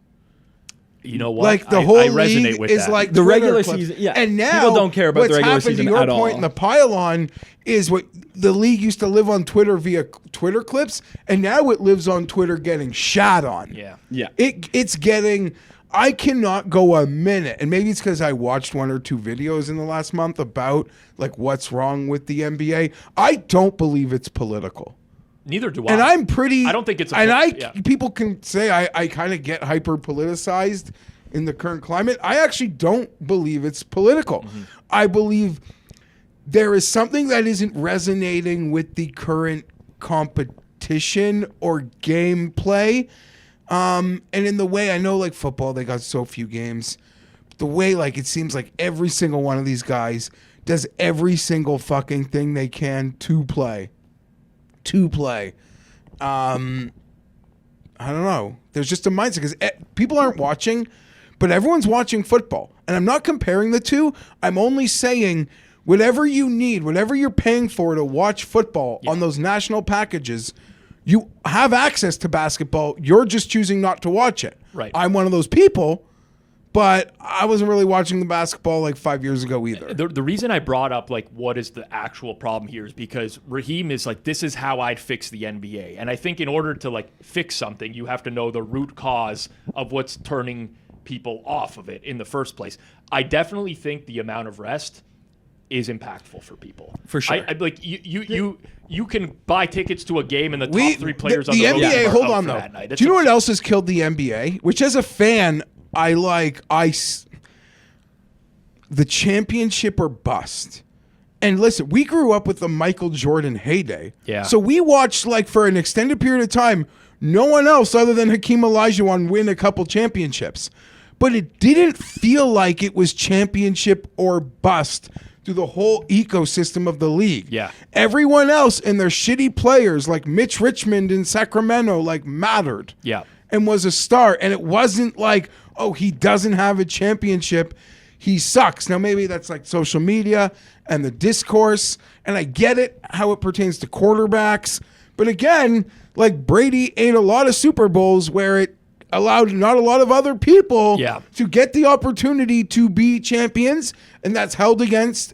You know what? Like the I whole resonate league with is that. like the Twitter regular clips. season. Yeah, and now people don't care about what's the regular happened season to your at point all. in the pylon is what the league used to live on Twitter via Twitter clips, and now it lives on Twitter getting shat on. Yeah. It's getting. I cannot go a minute, and maybe it's because I watched 1 or 2 videos in the last month about like what's wrong with the NBA. I don't believe it's political. Neither do I. And I'm pretty. I don't think it's. People can say I kind of get hyper politicized in the current climate. I actually don't believe it's political. Mm-hmm. I believe there is something that isn't resonating with the current competition or gameplay. And in the way, I know like football, they got so few games. The way like it seems like every single one of these guys does every single fucking thing they can to play. I don't know. There's just a mindset because people aren't watching, but everyone's watching football. And I'm not comparing the two. I'm only saying whatever you need, whatever you're paying for to watch football on those national packages, you have access to basketball. You're just choosing not to watch it. Right. I'm one of those people, but I wasn't really watching the basketball like 5 years ago either. The reason I brought up like what is the actual problem here is because Raheem is like, this is how I'd fix the NBA. And I think in order to like fix something, you have to know the root cause of what's turning people off of it in the first place. I definitely think the amount of rest is impactful for people. For sure. I like you can buy tickets to a game and the top three players on the NBA. road Hold are out on for though. that night. Do you know what else has killed the NBA? Which as a fan, the championship or bust. And listen, we grew up with the Michael Jordan heyday. Yeah. So we watched like for an extended period of time, no one else other than Hakeem Olajuwon win a couple championships. But it didn't feel like it was championship or bust through the whole ecosystem of the league. Yeah. Everyone else and their shitty players like Mitch Richmond in Sacramento like mattered. Yeah. And was a star. And it wasn't like, oh, he doesn't have a championship. He sucks. Now, maybe that's like social media and the discourse. And I get it, how it pertains to quarterbacks. But again, like Brady ate a lot of Super Bowls where it allowed not a lot of other people to get the opportunity to be champions. And that's held against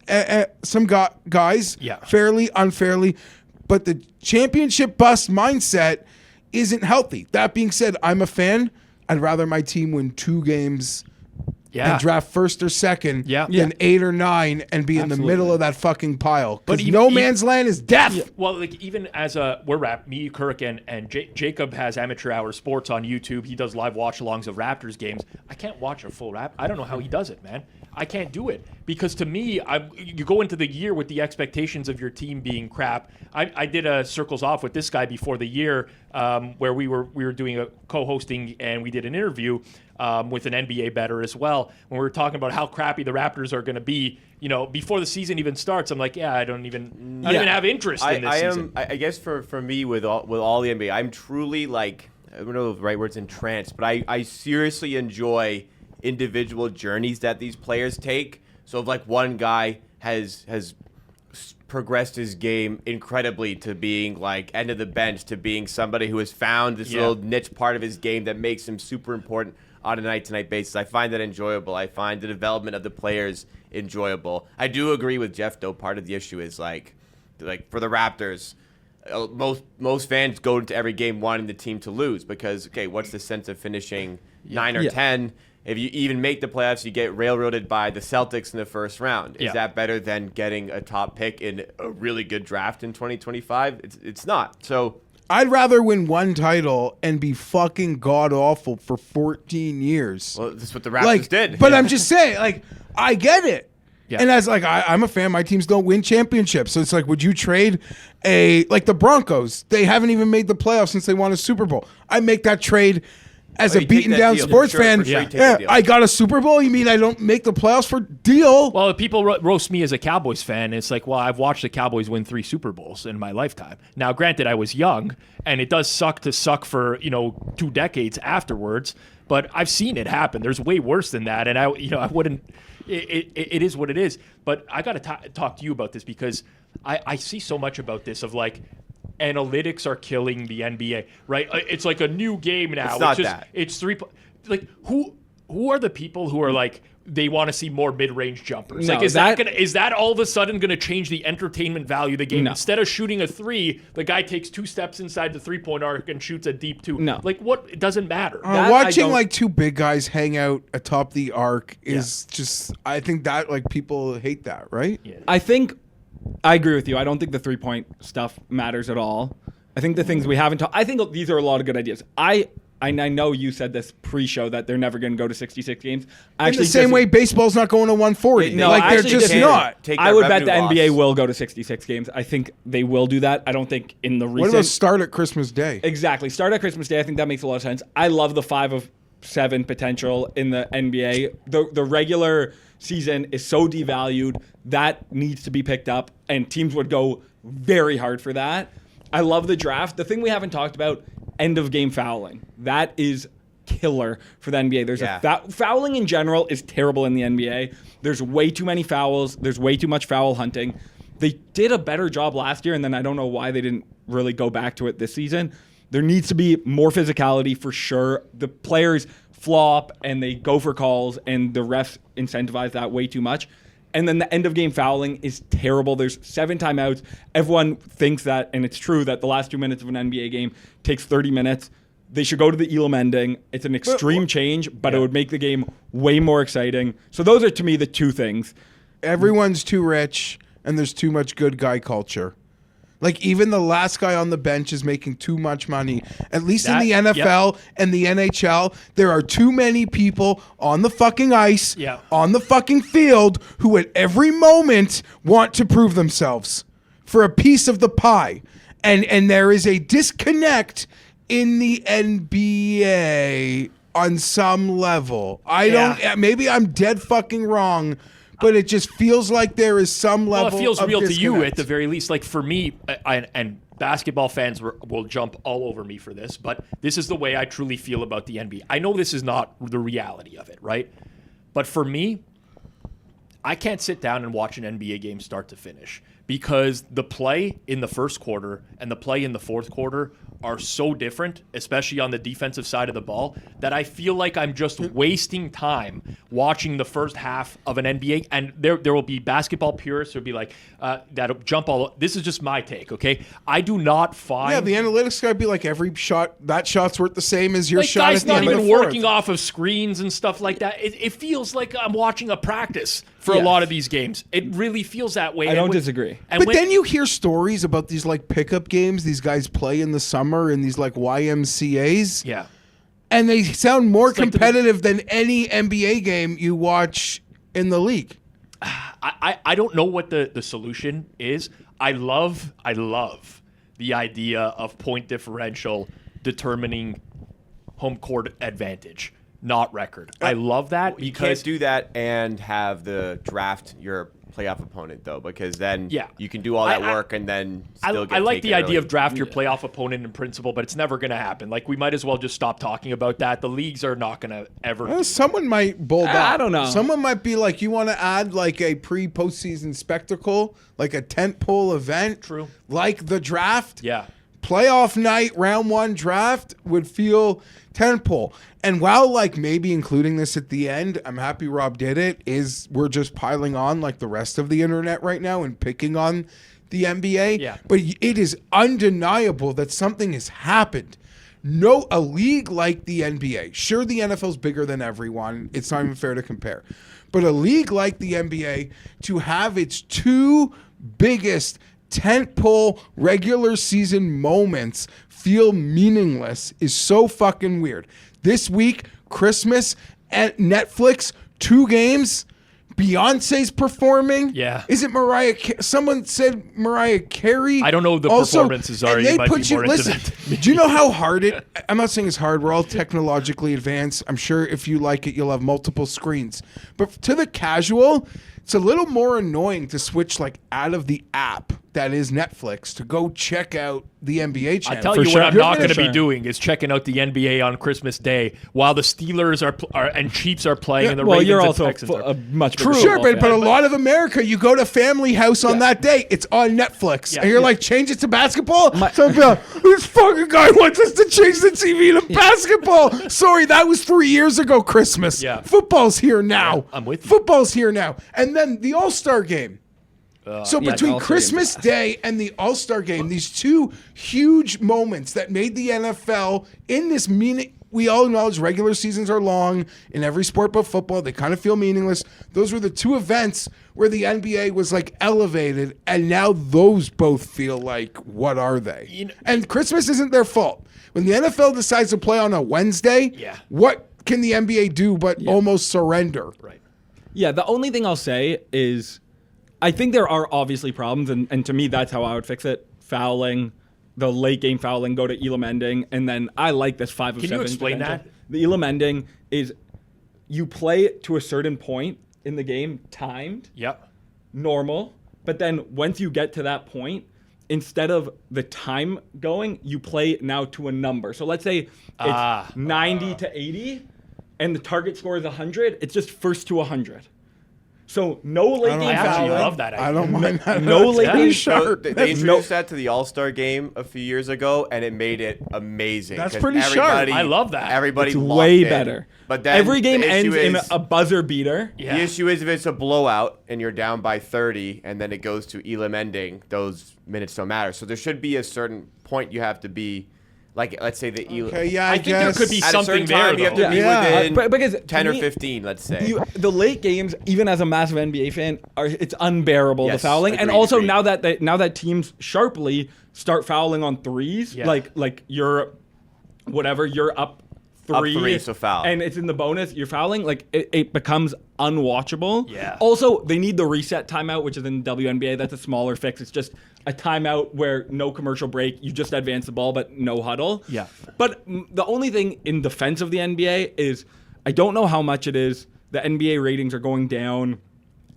some guys fairly, unfairly. But the championship bust mindset isn't healthy. That being said, I'm a fan. I'd rather my team win 2 games and draft first or second than 8 or 9 and be in the middle of that fucking pile. Because no man's land is death. Yeah, well, like even as me, Kirk, and Jacob has Amateur Hour Sports on YouTube. He does live watch-alongs of Raptors games. I can't watch a full I don't know how he does it, man. I can't do it because to me, you go into the year with the expectations of your team being crap. I did a circles off with this guy before the year where we were doing a co-hosting and we did an interview with an NBA bettor as well when we were talking about how crappy the Raptors are going to be. You know, before the season even starts, I'm like, I don't even have interest in this season. I guess for me with all the NBA, I'm truly like, I don't know if the right word's entranced, but I seriously enjoy individual journeys that these players take. So if like one guy has progressed his game incredibly to being like end of the bench to being somebody who has found this little niche part of his game that makes him super important on a night-to-night basis, I find that enjoyable. I find the development of the players enjoyable. I do agree with Jeff though. Part of the issue is like for the Raptors, most fans go into every game wanting the team to lose because what's the sense of finishing 9 or 10? If you even make the playoffs, you get railroaded by the Celtics in the first round. Is that better than getting a top pick in a really good draft in 2025? It's not. So I'd rather win one title and be fucking god-awful for 14 years. Well, that's what the Raptors did. But I'm just saying, I get it. Yeah. And as I'm a fan, my teams don't win championships. So it's like, would you trade the Broncos? They haven't even made the playoffs since they won a Super Bowl. I make that trade as a beaten down sports fan. I got a Super Bowl. You mean I don't make the playoffs for deal? Well, if people roast me as a Cowboys fan, it's like, well, I've watched the Cowboys win 3 Super Bowls in my lifetime. Now, granted, I was young, and it does suck for 2 decades afterwards. But I've seen it happen. There's way worse than that, and I wouldn't. It is what it is. But I got to talk to you about this because I see so much about this of like, analytics are killing the NBA, right? It's like a new game now. It's not that. It's 3. Like who are the people who are like they want to see more mid-range jumpers? No, like is that all of a sudden going to change the entertainment value of the game? No. Instead of shooting a 3, the guy takes 2 steps inside the 3-point arc and shoots a deep 2. No. Like what? It doesn't matter. Watching like 2 big guys hang out atop the arc is just. I think that like people hate that, right? Yeah. I think I agree with you. I don't think the 3-point stuff matters at all. I think the things we haven't talked. I think these are a lot of good ideas. I know you said this pre-show that they're never going to go to 66 games. In the same way, baseball's not going to 140. No, like they're actually just disagree. not. I would bet the NBA will go to 66 games. I think they will do that. I don't think in the recent. What about start at Christmas Day? Exactly. Start at Christmas Day. I think that makes a lot of sense. I love the 5 of 7 potential in the NBA. The regular season is so devalued. That needs to be picked up, and teams would go very hard for that. I love the draft. The thing we haven't talked about, end of game fouling. That is killer for the NBA. There's fouling in general is terrible in the NBA. There's way too many fouls. There's way too much foul hunting. They did a better job last year, and then I don't know why they didn't really go back to it this season. There needs to be more physicality for sure. The players flop and they go for calls, and the refs incentivize that way too much. And then the end of game fouling is terrible. There's 7 timeouts. Everyone thinks that, and it's true, that the last 2 minutes of an NBA game takes 30 minutes. They should go to the Elam ending. It's an extreme change, but it would make the game way more exciting. So those are, to me, the 2 things. Everyone's too rich, and there's too much good guy culture. Like, even the last guy on the bench is making too much money. At least in the NFL and the NHL, there are too many people on the fucking ice, on the fucking field, who at every moment want to prove themselves for a piece of the pie. And there is a disconnect in the NBA on some level. Maybe I'm dead fucking wrong, but it just feels like there is some level of Well, it feels real disconnect. to you at the very least. Like for me, and basketball fans will jump all over me for this, but this is the way I truly feel about the NBA. I know this is not the reality of it, right? But for me, I can't sit down and watch an NBA game start to finish because the play in the first quarter and the play in the fourth quarter are so different, especially on the defensive side of the ball, that I feel like I'm just wasting time watching the first half of an NBA. And there will be basketball purists who'll be like, that'll jump all. This is just my take, okay? I do not find. Yeah, the analytics guy be like, every shot, that shot's worth the same as your shot guys at the not end of even the fourth. working off of screens and stuff like that. It feels like I'm watching a practice for a lot of these games. It really feels that way. I don't disagree. But then you hear stories about these like pickup games these guys play in the summer in these like YMCAs. Yeah. And they sound more It's like competitive than any NBA game you watch in the league. I don't know what the solution is. I love the idea of point differential determining home court advantage, not record. I love that You because can't do that and have the draft your playoff opponent, though, because then you can do all that work and then still get I like taken the idea early. of draft your playoff opponent in principle, but it's never going to happen. Like, we might as well just stop talking about that. The leagues are not going to ever. Well, someone might bull that. I don't know. Someone might be like, you want to add like a pre-postseason spectacle, like a tentpole event. True. Like the draft. Yeah. Playoff night, round 1 draft would feel tentpole. And while like maybe including this at the end, I'm happy Rob did it, is we're just piling on like the rest of the internet right now and picking on the NBA. Yeah. But it is undeniable that something has happened. A league like the NBA, sure, the NFL's bigger than everyone. It's not even fair to compare. But a league like the NBA, to have its 2 biggest tentpole regular season moments feel meaningless is so fucking weird. This week, Christmas at Netflix, 2 games. Beyonce's performing. Yeah. Is it Mariah? Someone said Mariah Carey. I don't know the performances are. And they You might put be you. more into Listen, that than me. do you know how hard it? I'm not saying it's hard. We're all technologically advanced. I'm sure if you like it, you'll have multiple screens. But to the casual, it's a little more annoying to switch like out of the app that is Netflix to go check out the NBA channel. I tell For you sure. what I'm You're not going to gonna be sure. doing is checking out the NBA on Christmas Day while the Steelers are and Chiefs are playing and the Well, Ravens you're and also Texans are. a much bigger True. Sure, football but a fan. lot of America, you go to family house on that day, it's on Netflix. Yeah. And you're Yeah. like, change it to basketball? So I'd be like, this fucking guy wants us to change the TV to basketball. Sorry, that was 3 years ago Christmas. Yeah. Football's here now. Yeah, I'm with you. Football's here now. And then the All-Star game. So yeah, between the All-Star Christmas game's Day and the All-Star game, these 2 huge moments that made the NFL in this we all acknowledge regular seasons are long in every sport but football. They kind of feel meaningless. Those were the two events where the NBA was like elevated, and now those both feel like, what are they? And Christmas isn't their fault. When the NFL decides to play on a Wednesday, what can the NBA do but almost surrender? Right. Yeah, the only thing I'll say is I think there are obviously problems, and to me, that's how I would fix it. Fouling, the late game fouling, go to Elam ending, and then I like this 5 of 7. Can you explain potential. that? The Elam ending is you play to a certain point in the game, timed, normal, but then once you get to that point, instead of the time going, you play now to a number. So let's say it's 90 to 80, and the target score is 100. It's just first to 100. So no late game I actually fouling. love that idea. I don't mind that. No late game So they introduced that to the All-Star game a few years ago, and it made it amazing. That's 'cause pretty sharp. I love that. Everybody It's locked way in. better. But then Every game the issue ends in is- a buzzer beater. The issue is if it's a blowout and you're down by 30 and then it goes to Elam ending, those minutes don't matter. So there should be a certain point you have to be, like, let's say the Elam. Okay, yeah, I think there could be At a something certain there, time, you have to though. be Yeah. within But because 10 to or me, 15, let's say. The late games, even as a massive NBA fan, it's unbearable, the Yes, fouling. And agreed, also agreed. now that teams sharply start fouling on threes, like you're up three, so foul. and it's in the bonus, you're fouling, like it becomes unwatchable. Yeah. Also, they need the reset timeout, which is in the WNBA. That's a smaller fix. It's just a timeout where no commercial break, you just advance the ball, but no huddle. Yeah. But the only thing in defense of the NBA is I don't know how much it is. The NBA ratings are going down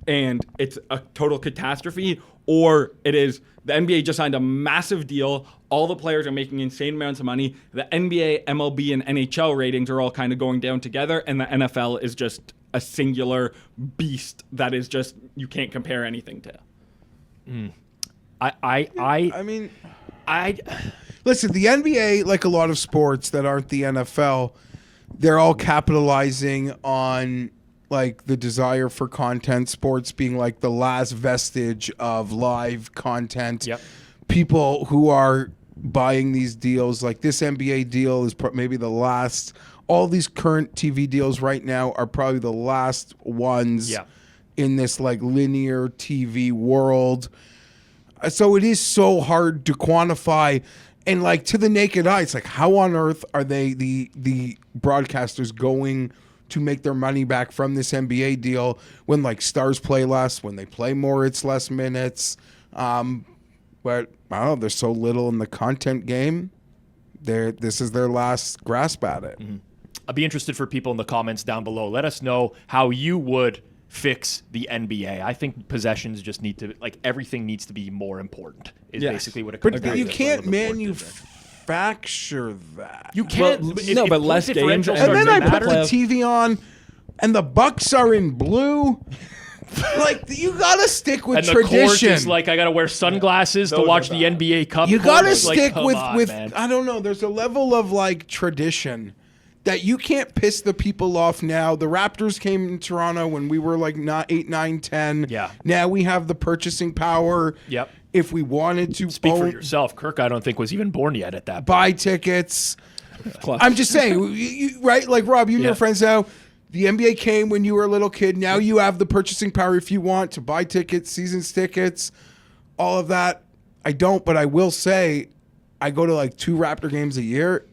and it's a total catastrophe, or it is the NBA just signed a massive deal. All the players are making insane amounts of money. The NBA, MLB, and NHL ratings are all kind of going down together, and the NFL is just a singular beast that is just you can't compare anything to. I mean, listen, the NBA, like a lot of sports that aren't the NFL, they're all capitalizing on like the desire for content, sports being like the last vestige of live content. Yep. People who are buying these deals, like this NBA deal is maybe the last. All these current TV deals right now are probably the last ones in this like linear TV world. So it is so hard to quantify, and like to the naked eye, it's like how on earth are they the broadcasters going to make their money back from this NBA deal when like stars play less, when they play more, it's less minutes. But I don't know, there's so little in the content game. This is their last grasp at it. Mm-hmm. I'd be interested for people in the comments down below. Let us know how you would fix the NBA. I think possessions just need to, like, everything needs to be more important is basically what it comes down But to. you can't manufacture that. You can't. Well, if- no, if but point less games differentials and And start then to I put matter- the TV on, and the Bucks are in blue. Like, you gotta stick with and the court tradition. is like, I gotta wear sunglasses to watch the NBA Cup. You gotta It's like, stick come with on, man. I don't know. There's a level of like tradition that you can't piss the people off now. The Raptors came in Toronto when we were like 8, 9, 10. Yeah. Now we have the purchasing power. Yep. If we wanted to Speak for yourself. Kirk, I don't think was even born yet at that point. buy tickets. Plus. I'm just saying, right? Like Rob, you and your Yeah. friends now. The NBA came when you were a little kid. Now you have the purchasing power if you want to buy tickets, seasons tickets, all of that. I don't, but I will say I go to like 2 Raptor games a year,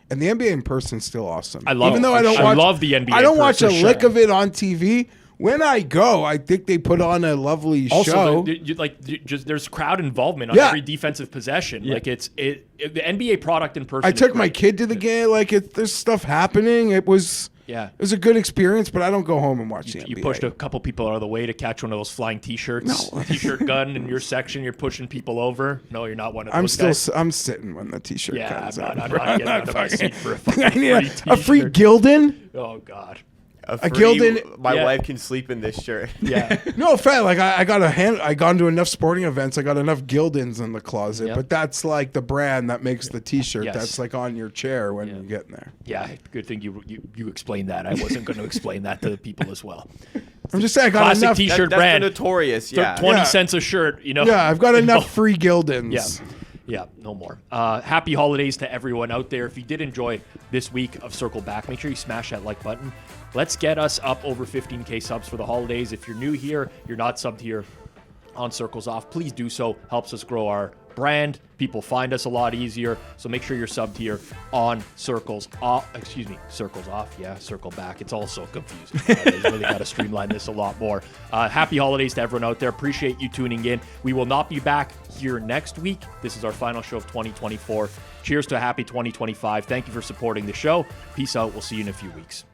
and the NBA in person is still awesome. I love Even it. though I don't I watch, love the NBA I don't in watch person, a lick sure. of it on TV. When I go, I think they put on a lovely show. Also, there's crowd involvement on Yeah. every defensive possession. Like the NBA product in person. I is took my great. kid to the game. Like there's stuff happening. It was a good experience, but I don't go home and watch the NBA. You pushed a couple people out of the way to catch one of those flying T-shirts. No. T-shirt gun in your section. You're pushing people over. No, you're not one of those guys. I'm sitting when the T-shirt Yeah, comes I'm out. not getting out of my seat for a I fucking need free a free T-shirt. Gildan. Oh God. A Gildan- my Yeah. wife can sleep in this shirt. Yeah. No, fact. Like I gone to enough sporting events. I got enough Gildans in the closet. Yep. But that's like the brand that makes the T-shirt. Yes. That's like on your chair when you get in there. Yeah. Good thing you explained that. I wasn't going to explain that to the people as well. I'm just saying I got Classic enough. T-shirt That's brand. the notorious, yeah. 20 Yeah. cents a shirt. You know. Yeah, I've got enough free Gildans. Yeah. Yeah, no more. Happy holidays to everyone out there. If you did enjoy this week of Circle Back, make sure you smash that like button. Let's get us up over 15K subs for the holidays. If you're new here, you're not subbed here on Circles Off, please do so. Helps us grow our brand. People find us a lot easier. So make sure you're subbed here on Circles Off. Circles Off. Yeah, Circle Back. It's all so confusing. They really got to streamline this a lot more. Happy holidays to everyone out there. Appreciate you tuning in. We will not be back here next week. This is our final show of 2024. Cheers to a happy 2025. Thank you for supporting the show. Peace out. We'll see you in a few weeks.